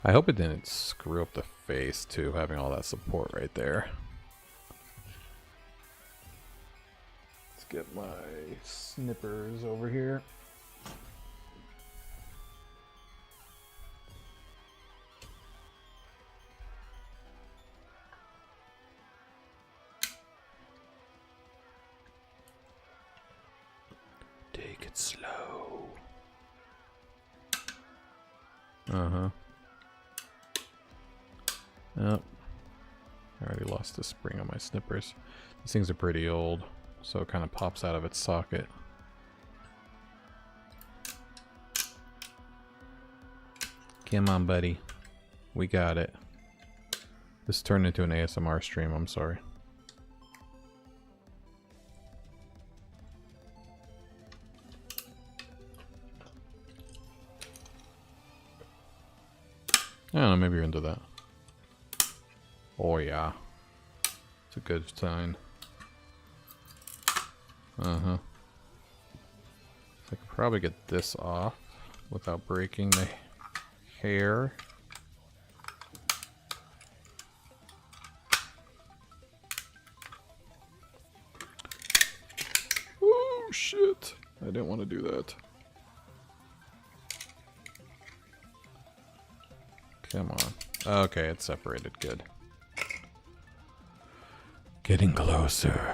I hope it didn't screw up the face too, having all that support right there. Let's get my snippers over here. Take it slow. Uh-huh. Oh. I already lost the spring on my snippers. These things are pretty old, so it kind of pops out of its socket. Come on, buddy. We got it. This turned into an ASMR stream, I'm sorry. I don't know, maybe you're into that. Oh yeah. It's a good sign. Uh-huh. I could probably get this off without breaking the hair. Oh shit. I didn't want to do that. Come on. Okay, it's separated. Good. Getting closer.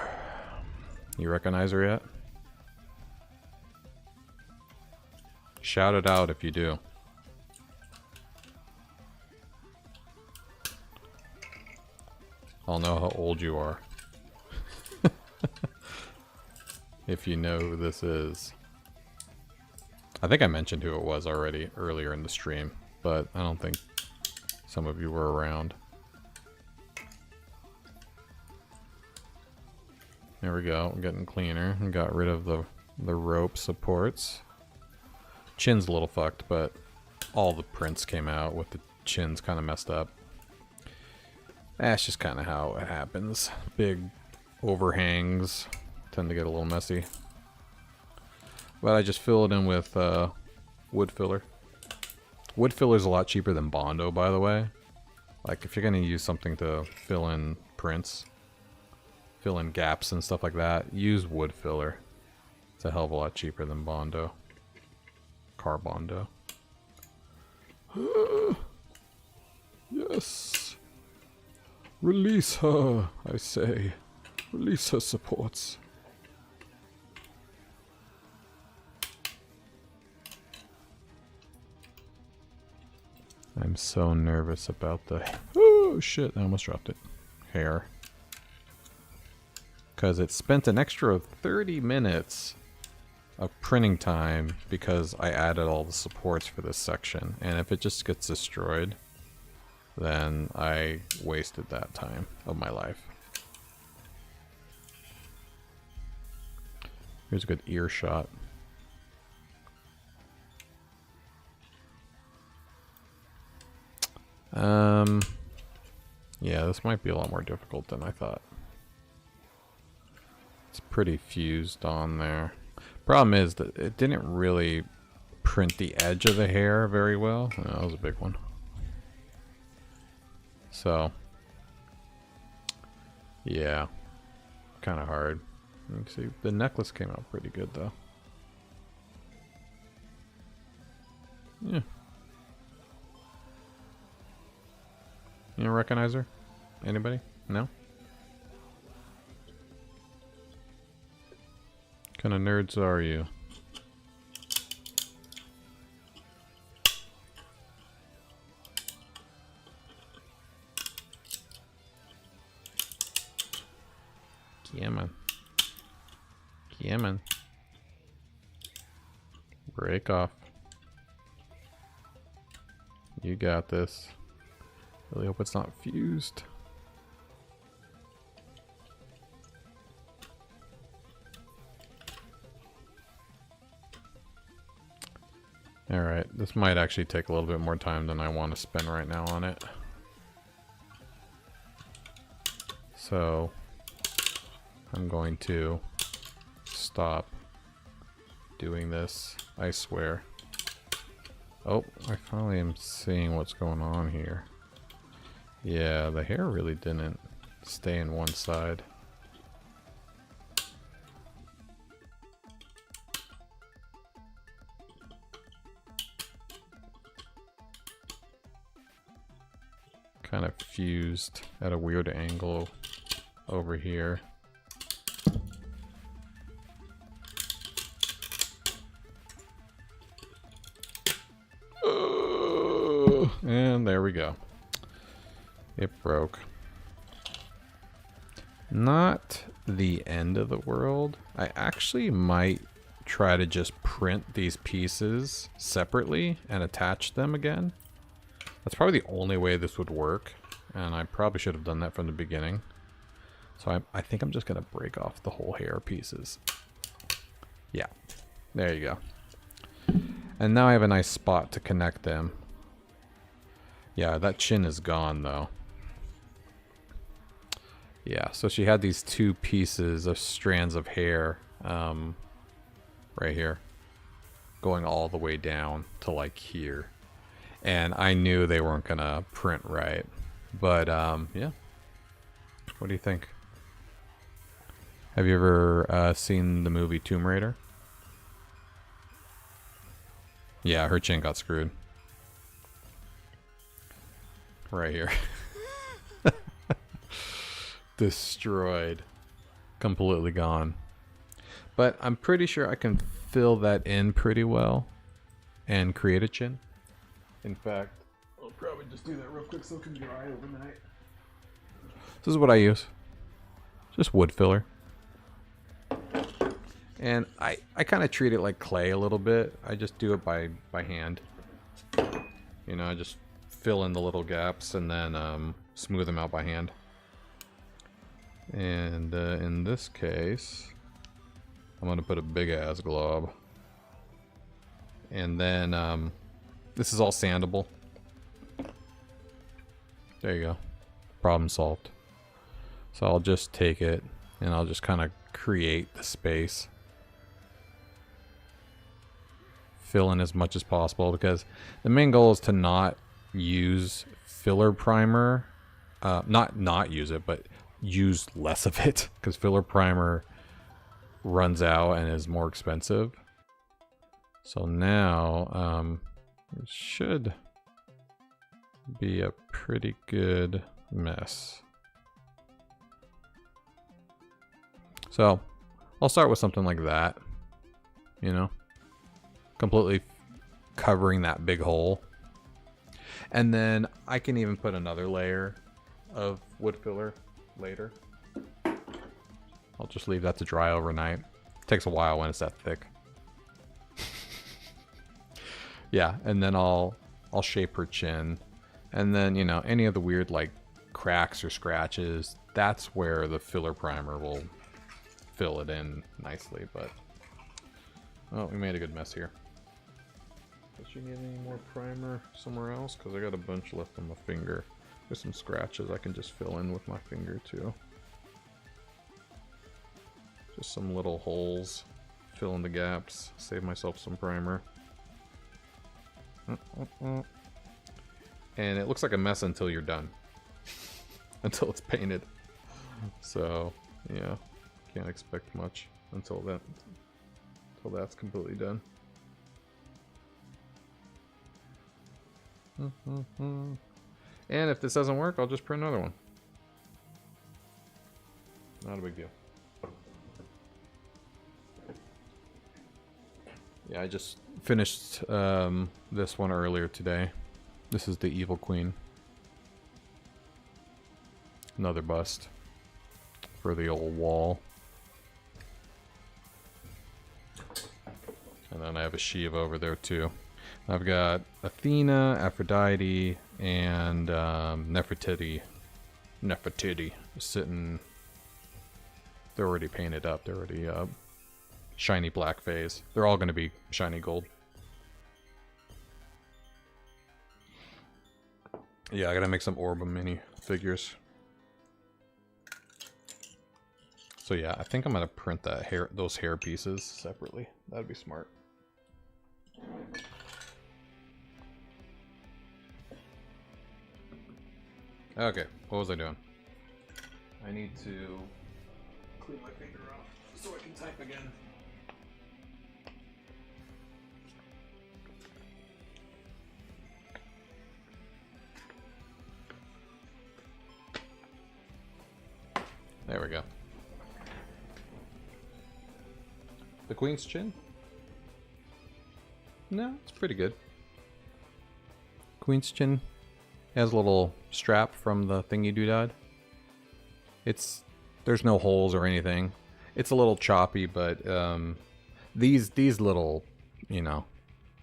You recognize her yet? Shout it out if you do. I'll know how old you are. If you know who this is. I think I mentioned who it was already earlier in the stream, but I don't think some of you were around. There we go, we're getting cleaner. We got rid of the rope supports. Chin's a little fucked, but all the prints came out with the chins kind of messed up. That's just kind of how it happens. Big overhangs tend to get a little messy. But I just fill it in with wood filler. Wood filler is a lot cheaper than Bondo, by the way. Like, if you're going to use something to fill in prints, fill in gaps and stuff like that, use wood filler. It's a hell of a lot cheaper than Bondo. Carbondo. Yes. Release her, I say. Release her supports. I'm so nervous about the... Oh, shit. I almost dropped it. Hair. Because it spent an extra 30 minutes of printing time because I added all the supports for this section. And if it just gets destroyed, then I wasted that time of my life. Here's a good ear shot. Yeah, this might be a lot more difficult than I thought. It's pretty fused on there. Problem is that it didn't really print the edge of the hair very well. Oh, that was a big one. So, yeah, kind of hard. You can see the necklace came out pretty good though. Yeah. You don't recognize her? Anybody? No? What kind of nerds are you? Yeah, man. Yeah, man. Break off. You got this. Really hope it's not fused. Alright, this might actually take a little bit more time than I want to spend right now on it. So, I'm going to stop doing this, I swear. Oh, I finally am seeing what's going on here. Yeah, the hair really didn't stay in one side. Kind of fused at a weird angle over here. And there we go. It broke. Not the end of the world. I actually might try to just print these pieces separately and attach them again. That's probably the only way this would work, and I probably should have done that from the beginning. So I think I'm just going to break off the whole hair pieces. Yeah, there you go. And now I have a nice spot to connect them. Yeah, that chin is gone though. Yeah, so she had these two pieces of strands of hair right here going all the way down to like here. And I knew they weren't gonna print right. But yeah. What do you think? Have you ever seen the movie Tomb Raider? Yeah, her chin got screwed. Right here. Destroyed. Completely gone. But I'm pretty sure I can fill that in pretty well and create a chin. In fact, I'll probably just do that real quick so it can dry overnight. This is what I use. Just wood filler. And I kind of treat it like clay a little bit. I just do it by hand. You know, I just fill in the little gaps and then smooth them out by hand. And in this case, I'm going to put a big ass glob And then this is all sandable. There you go. Problem solved. So I'll just take it and I'll just kind of create the space. Fill in as much as possible, because the main goal is to not use filler primer. Not use it, but use less of it, because filler primer runs out and is more expensive. So now it should be a pretty good mess. So I'll start with something like that, you know, completely covering that big hole. And then I can even put another layer of wood filler later. I'll just leave that to dry overnight. It takes a while when it's that thick. Yeah, and then I'll shape her chin. And then, you know, any of the weird like cracks or scratches, that's where the filler primer will fill it in nicely. But oh, we made a good mess here. Does she need any more primer somewhere else? Because I got a bunch left on my finger. There's some scratches I can just fill in with my finger too. Just some little holes, fill in the gaps, save myself some primer. And it looks like a mess until you're done. Until it's painted. So, yeah, can't expect much until that's completely done. And if this doesn't work, I'll just print another one. Not a big deal. Yeah, I just finished this one earlier today. This is the Evil Queen. Another bust for the old wall. And then I have a Shiva over there too. I've got Athena, Aphrodite, and Nefertiti sitting. They're already painted up. They're already shiny black phase. They're all going to be shiny gold. Yeah, I gotta make some Orbem mini figures. So yeah, I think I'm gonna print those hair pieces separately. That'd be smart. Okay, what was I doing? I need to clean my finger off so I can type again. There we go. The Queen's chin? No, it's pretty good. Queen's chin has a little strap from the thingy doodad. There's no holes or anything. It's a little choppy, but these little, you know,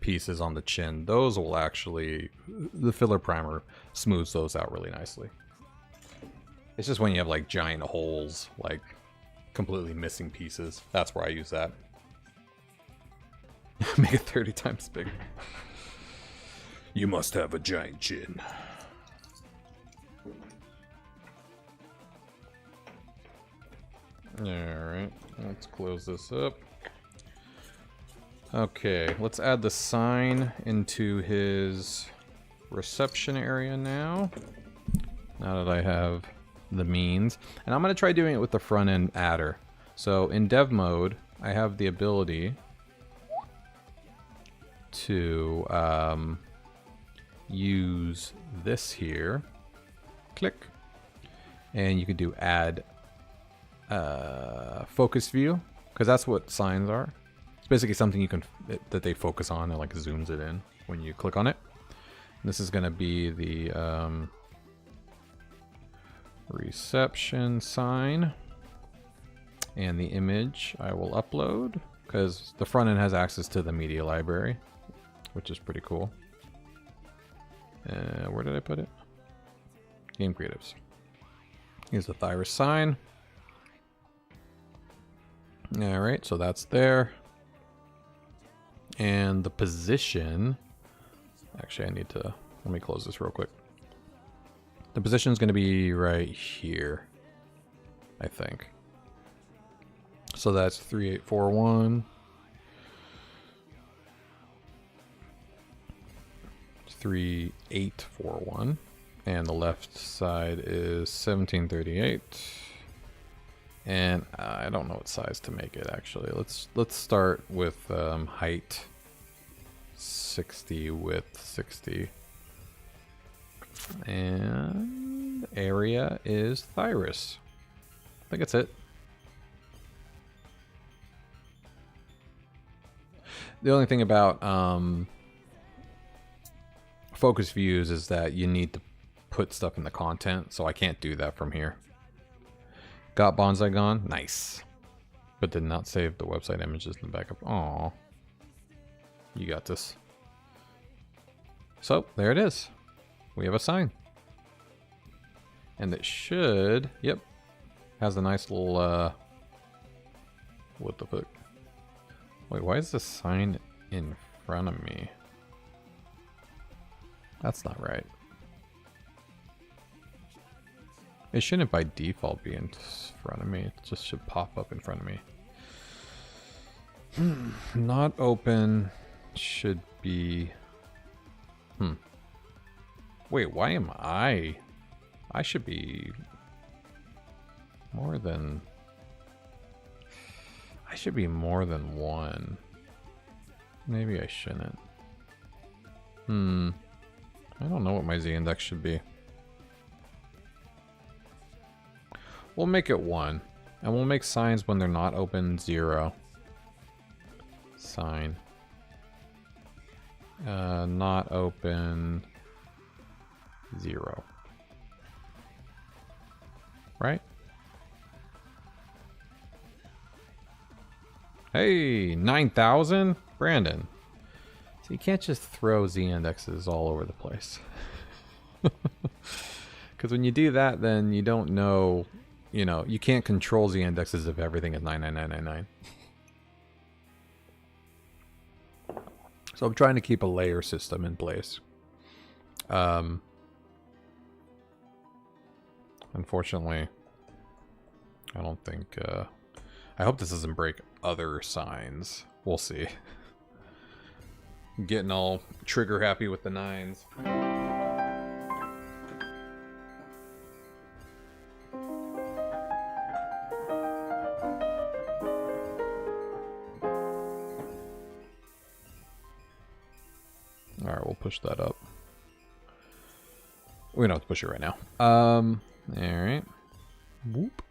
pieces on the chin, those will actually, the filler primer smooths those out really nicely. It's just when you have like giant holes, like completely missing pieces, that's where I use that. Make it 30 times bigger. You must have a giant chin. Alright, let's close this up. Okay, let's add the sign into his reception area now. Now that I have the means. And I'm going to try doing it with the front end adder. So in dev mode, I have the ability to use this here. Click. And you can do add focus view, because that's what signs are. It's basically something you can that they focus on and like zooms it in when you click on it. And this is going to be the reception sign, and the image I will upload because the front end has access to the media library, which is pretty cool. Where did I put it? Game creatives. Here's the Thyris sign. All right, so that's there. And the position, actually let me close this real quick. The position is going to be right here, I think. So that's 3841. 3841. And the left side is 1738. And I don't know what size to make it actually. Let's start with height 60, width 60. And area is Thyrus. I think that's it. The only thing about focus views is that you need to put stuff in the content, so I can't do that from here. Got bonsai gone? Nice. But did not save the website images in the backup. Aww. You got this. So, there it is. We have a sign. And it should, yep, has a nice little, what the fuck? Wait, why is the sign in front of me? That's not right. It shouldn't by default be in front of me. It just should pop up in front of me. Not open should be... Wait, why am I should be more than... I should be more than one. Maybe I shouldn't. I don't know what my z-index should be. We'll make it 1. And we'll make signs when they're not open 0. Sign. Not open 0. Right? Hey, 9,000? Brandon. So you can't just throw z-indexes all over the place. Because when you do that, then you don't know, you know, you can't control z-indexes if everything is 99999. So I'm trying to keep a layer system in place. Unfortunately, I don't think... I hope this doesn't break other signs. We'll see. I'm getting all trigger happy with the 9s. Alright, we'll push that up. We don't have to push it right now. Alright. Whoop.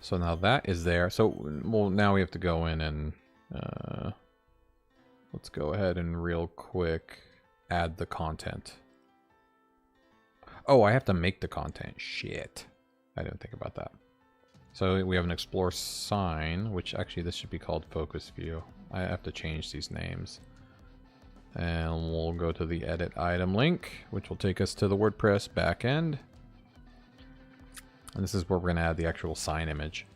So now that is there. So, well, now we have to go in and... let's go ahead and real quick add the content. Oh, I have to make the content. Shit. I didn't think about that. So we have an explore sign, which actually this should be called focus view. I have to change these names. And we'll go to the edit item link, which will take us to the WordPress backend. And this is where we're going to add the actual sign image.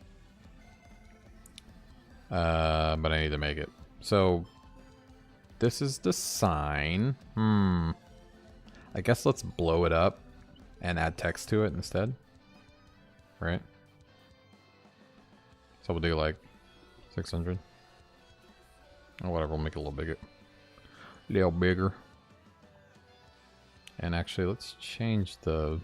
But I need to make it. So this is the sign. I guess let's blow it up and add text to it instead. Right? So we'll do like 600. Or whatever, we'll make it a little bigger. And actually, let's change the...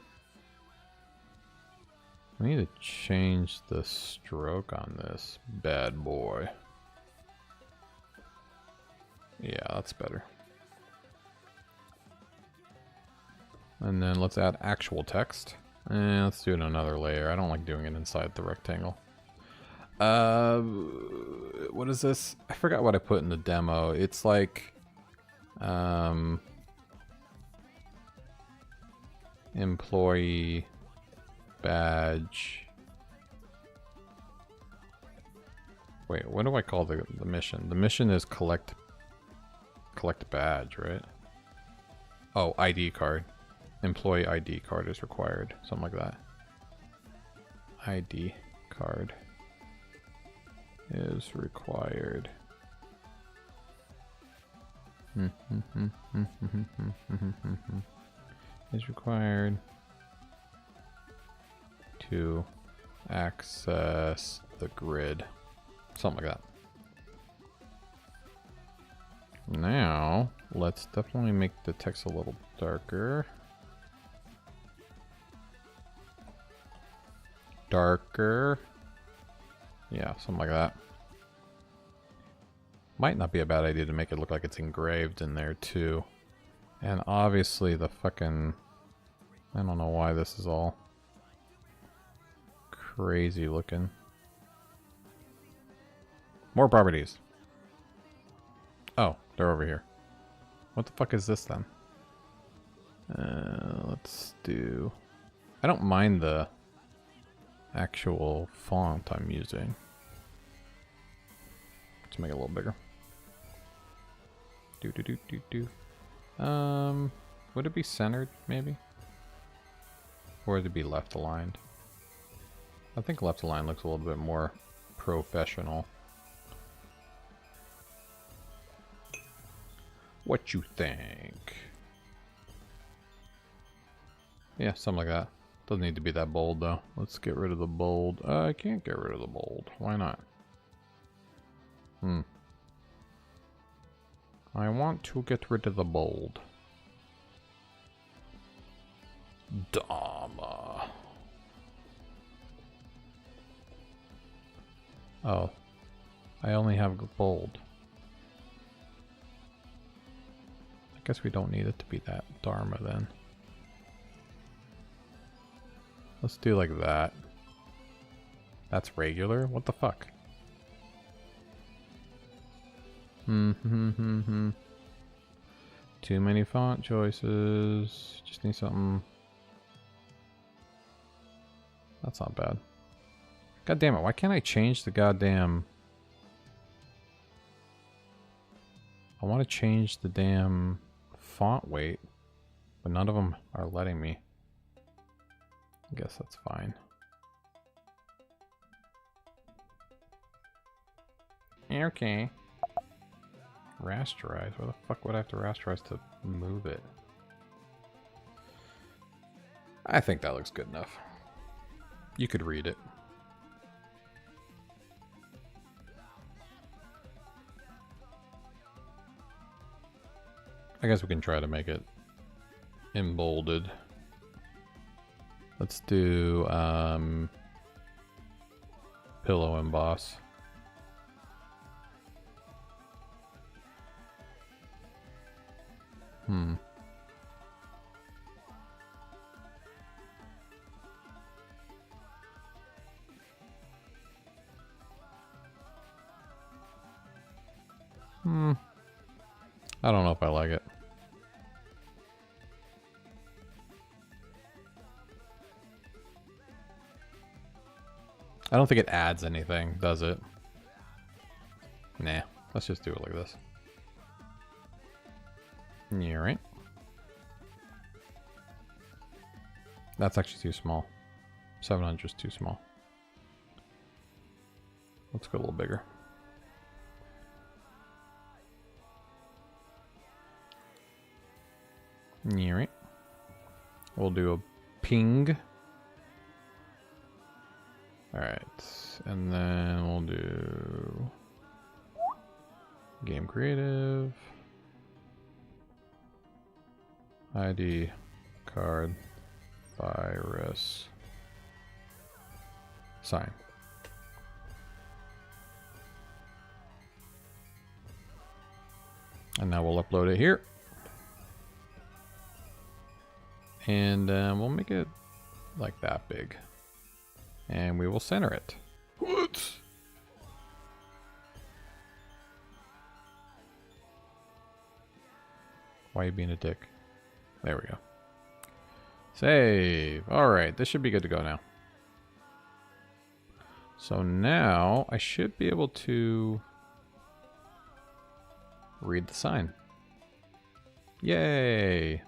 I need to change the stroke on this bad boy. Yeah, that's better. And then let's add actual text. And let's do it in another layer. I don't like doing it inside the rectangle. What is this? I forgot what I put in the demo. It's like... employee badge. Wait, what do I call the mission? The mission is collect badge, right? Oh, ID card. Employee ID card is required. Something like that. ID card is required. Is required to access the grid. Something like that. Now, let's definitely make the text a little darker. Darker. Yeah, something like that. Might not be a bad idea to make it look like it's engraved in there too. And obviously the fucking... I don't know why this is all crazy looking. More properties. Oh, they're over here. What the fuck is this then? Let's do... I don't mind the actual font I'm using. Let's make it a little bigger. Would it be centered, maybe? Or would it be left aligned? I think left aligned looks a little bit more professional. What you think? Yeah, something like that. Doesn't need to be that bold, though. Let's get rid of the bold. I can't get rid of the bold. Why not? I want to get rid of the bold. Dama. Oh. I only have bold. I guess we don't need it to be that Dharma then. Let's do like that. That's regular? What the fuck? Too many font choices. Just need something. That's not bad. God damn it, why can't I change the goddamn... I want to change the damn font weight, but none of them are letting me. I guess that's fine. Okay. Rasterize? Why the fuck would I have to rasterize to move it? I think that looks good enough. You could read it. I guess we can try to make it embolded. Let's do pillow emboss. I don't know if I like it. I don't think it adds anything, does it? Nah, let's just do it like this. Yeah, right. That's actually too small. 700 is too small. Let's go a little bigger. Yeah, right. We'll do a ping. Alright, and then we'll do game creative, ID card, virus, sign. And now we'll upload it here. And we'll make it like that big. And we will center it. What? Why are you being a dick? There we go. Save. Alright, this should be good to go now. So now I should be able to read the sign. Yay!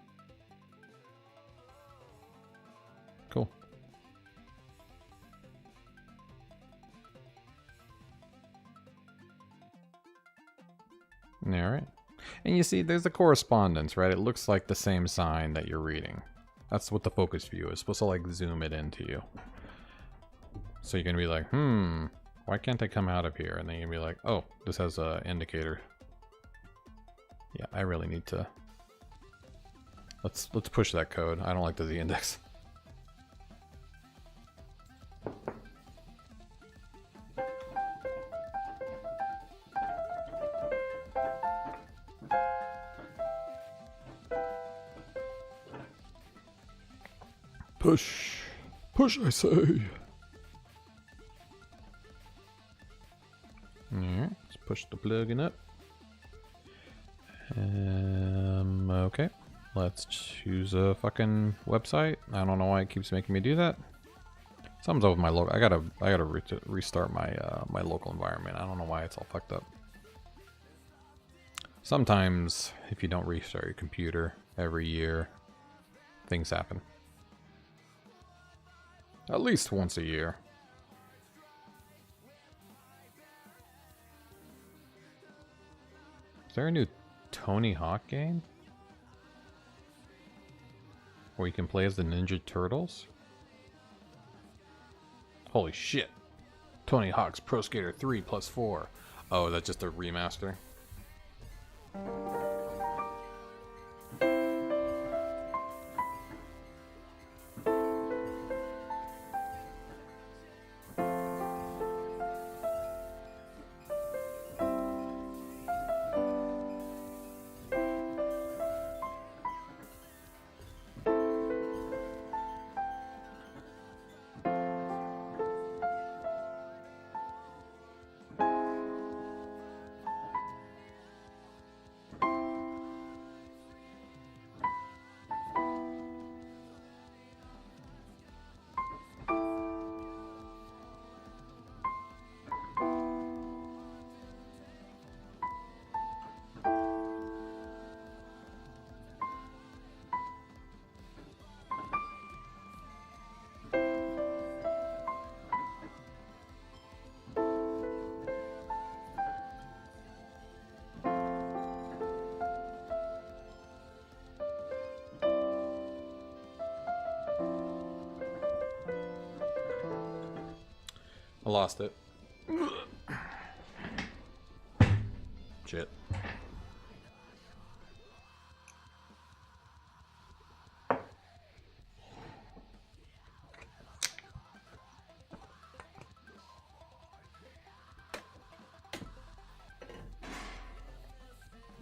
Cool. Alright. And you see, there's a correspondence, right? It looks like the same sign that you're reading. That's what the focus view is. It's supposed to like zoom it into you. So you're gonna be like, why can't I come out of here? And then you're gonna be like, oh, this has a indicator. Yeah, I really need to. Let's push that code. I don't like the z-index. Push. Push, I say. Alright, let's push the plugin up. Okay. Let's choose a fucking website. I don't know why it keeps making me do that. Something's up with my local. I gotta restart my my local environment. I don't know why it's all fucked up. Sometimes, if you don't restart your computer every year, things happen. At least once a year. Is there a new Tony Hawk game? Where you can play as the Ninja Turtles? Holy shit. Tony Hawk's Pro Skater 3 plus 4. Oh, that's just a remaster? I lost it. Shit.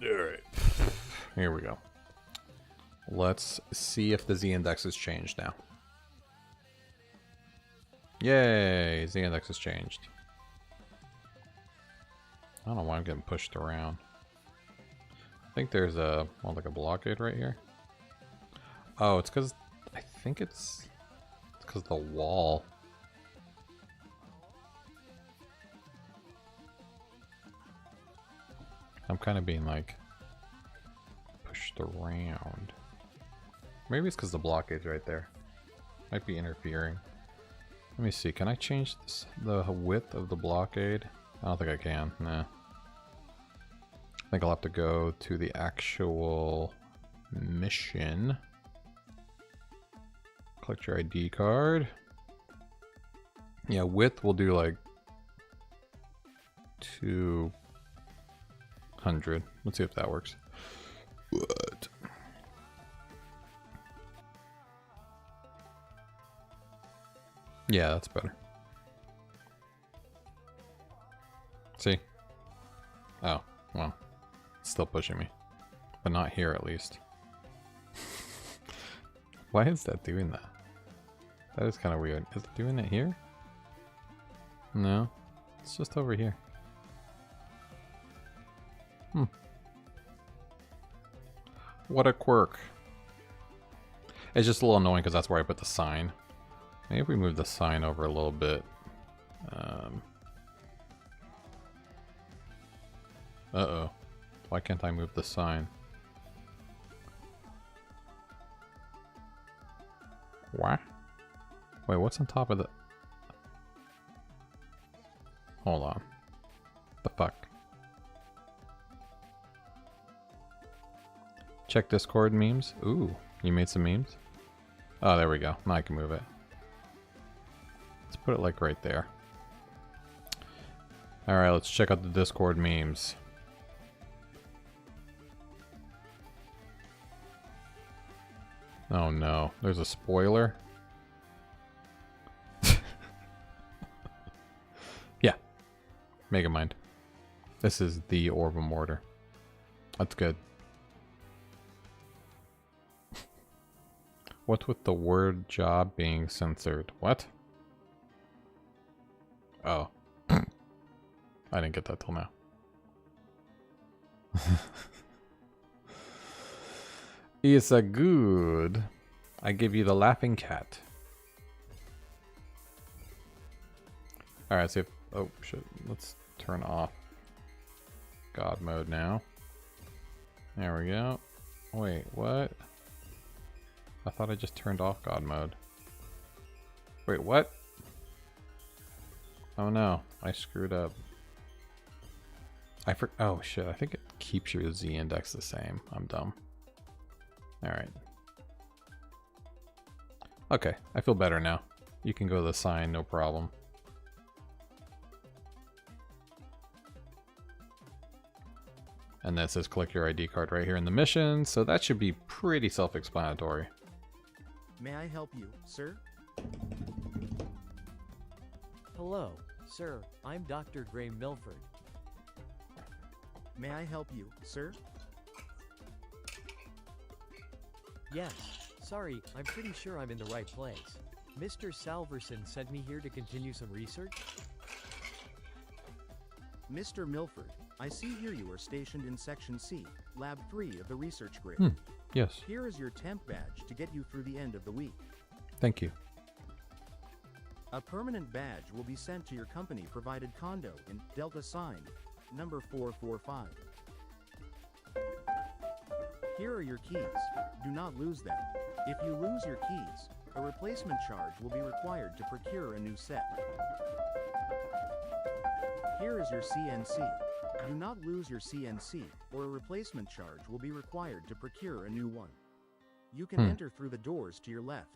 Alright. Here we go. Let's see if the z-index has changed now. Yay! Z-index has changed. I don't know why I'm getting pushed around. I think there's a, well, like a blockade right here. Oh, it's because, I think it's because the wall. I'm kind of being like pushed around. Maybe it's because the blockade's right there. Might be interfering. Let me see, can I change this, the width of the blockade? I don't think I can, nah. I think I'll have to go to the actual mission. Collect your ID card. Yeah, width will do like 200. Let's see if that works. What? Yeah, that's better. See? Oh, well. It's still pushing me. But not here, at least. Why is that doing that? That is kind of weird. Is it doing it here? No. It's just over here. What a quirk. It's just a little annoying because that's where I put the sign. Maybe if we move the sign over a little bit. Uh-oh. Why can't I move the sign? What? Wait, what's on top of the... Hold on. The fuck? Check Discord memes. Ooh, you made some memes? Oh, there we go. Now I can move it. Let's put it like right there. Alright, let's check out the Discord memes. Oh no, there's a spoiler. Yeah, make it mind. This is the Orbem order. That's good. What's with the word job being censored? What? Oh. I didn't get that till now. It's a good. I give you the laughing cat. Alright, see if... Oh, shit. Let's turn off God mode now. There we go. Wait, what? I thought I just turned off God mode. Wait, what? Oh no, I screwed up. Oh shit, I think it keeps your Z index the same. I'm dumb. Alright. Okay, I feel better now. You can go to the sign, no problem. And that says collect your ID card right here in the mission, so that should be pretty self-explanatory. May I help you, sir? Hello, sir. I'm Dr. Gray Milford. May I help you, sir? Yes. Sorry, I'm pretty sure I'm in the right place. Mr. Salverson sent me here to continue some research. Mr. Milford, I see here you are stationed in Section C, Lab 3 of the research grid. Yes. Here is your temp badge to get you through the end of the week. Thank you. A permanent badge will be sent to your company-provided condo in Delta Sign, number 445. Here are your keys. Do not lose them. If you lose your keys, a replacement charge will be required to procure a new set. Here is your CNC. Do not lose your CNC, or a replacement charge will be required to procure a new one. You can enter through the doors to your left.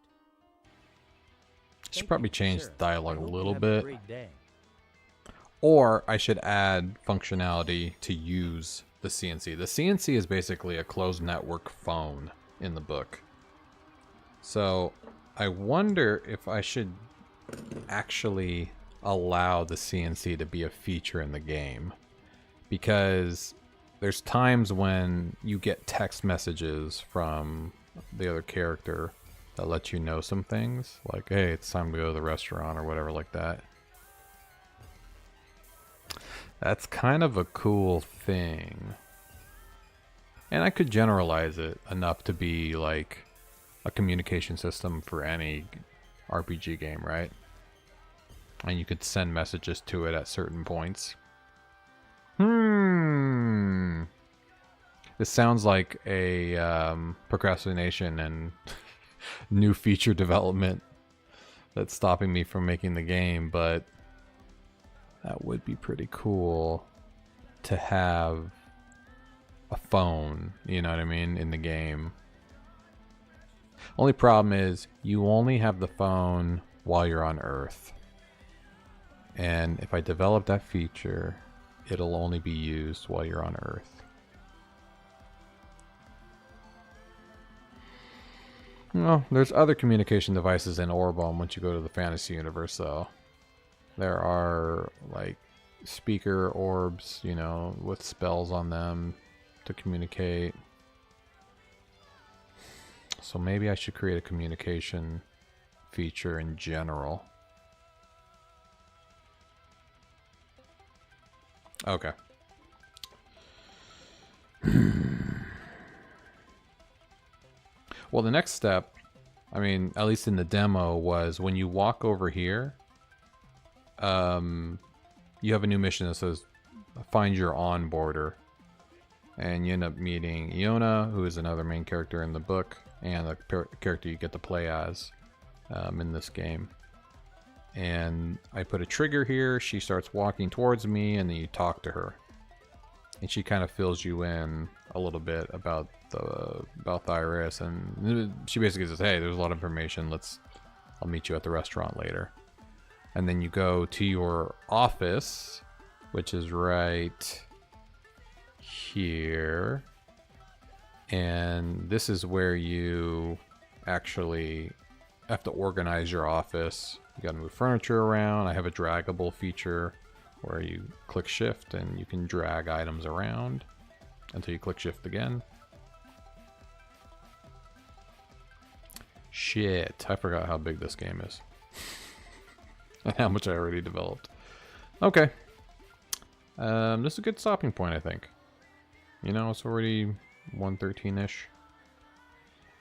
Should probably change the dialogue a little bit. Great day. Or I should add functionality to use the CNC. The CNC is basically a closed network phone in the book. So I wonder if I should actually allow the CNC to be a feature in the game. Because there's times when you get text messages from the other character that let you know some things. Like, hey, it's time to go to the restaurant or whatever like that. That's kind of a cool thing. And I could generalize it enough to be like a communication system for any RPG game, right? And you could send messages to it at certain points. This sounds like a procrastination and new feature development that's stopping me from making the game, but that would be pretty cool to have a phone, you know what I mean, in the game. Only problem is you only have the phone while you're on Earth. And if I develop that feature, it'll only be used while you're on Earth. Well, there's other communication devices in Orbem once you go to the fantasy universe, though. There are, like, speaker orbs, you know, with spells on them to communicate. So maybe I should create a communication feature in general. Okay. Well, the next step, I mean, at least in the demo, was when you walk over here, you have a new mission that says find your onboarder. And you end up meeting Iona, who is another main character in the book, and the character you get to play as in this game. And I put a trigger here, she starts walking towards me, and then you talk to her. and she kind of fills you in a little bit about the Iris, and she basically says, "Hey, there's a lot of information. I'll meet you at the restaurant later." And then you go to your office, which is right here, and this is where you actually have to organize your office. You got to move furniture around. I have a draggable feature where you click shift and you can drag items around until you click shift again. Shit, I forgot how big this game is. And how much I already developed. Okay. This is a good stopping point, I think. You know, it's already 1:13-ish.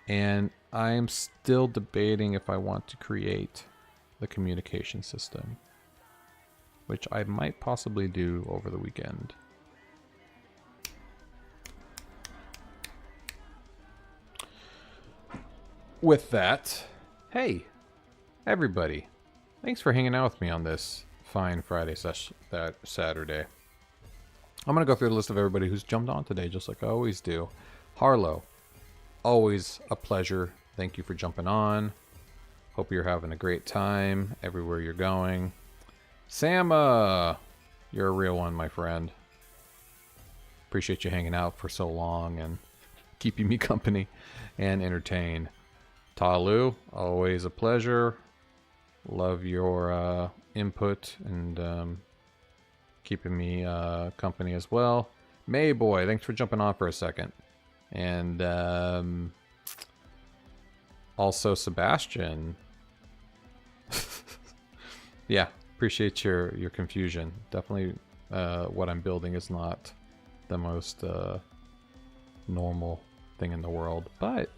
And I'm still debating if I want to create the communication system, which I might possibly do over the weekend. With that, hey, everybody, thanks for hanging out with me on this fine Friday Saturday. I'm going to go through the list of everybody who's jumped on today, just like I always do. Harlow, always a pleasure. Thank you for jumping on. Hope you're having a great time everywhere you're going. Sama, you're a real one, my friend. Appreciate you hanging out for so long and keeping me company and entertained. Talu, always a pleasure. Love your input and keeping me company as well. Mayboy, thanks for jumping on for a second. And also Sebastian. Yeah, appreciate your confusion. Definitely what I'm building is not the most normal thing in the world, but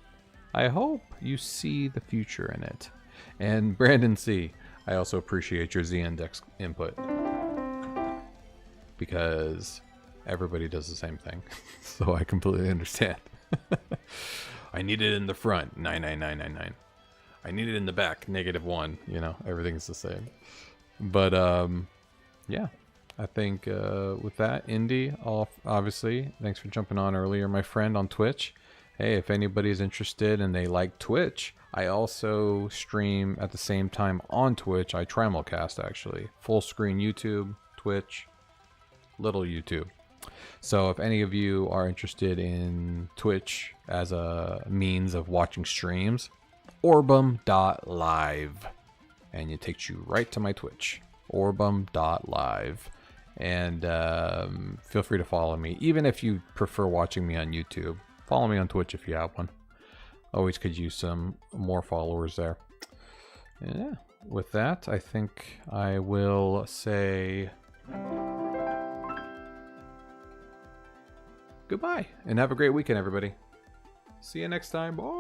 I hope you see the future in it. And Brandon C., I also appreciate your Z-index input, because everybody does the same thing. So I completely understand. I need it in the front, 99999. I need it in the back, -1. You know, everything's the same. But yeah, I think with that, Indy, obviously, thanks for jumping on earlier, my friend on Twitch. Hey, if anybody's interested and they like Twitch, I also stream at the same time on Twitch. I trimulcast, actually. Full screen YouTube, Twitch, little YouTube. So if any of you are interested in Twitch as a means of watching streams, orbem.live. And it takes you right to my Twitch, orbem.live. And feel free to follow me. Even if you prefer watching me on YouTube, follow me on Twitch if you have one. Always could use some more followers there. Yeah, with that, I think I will say goodbye and have a great weekend, everybody. See you next time. Bye.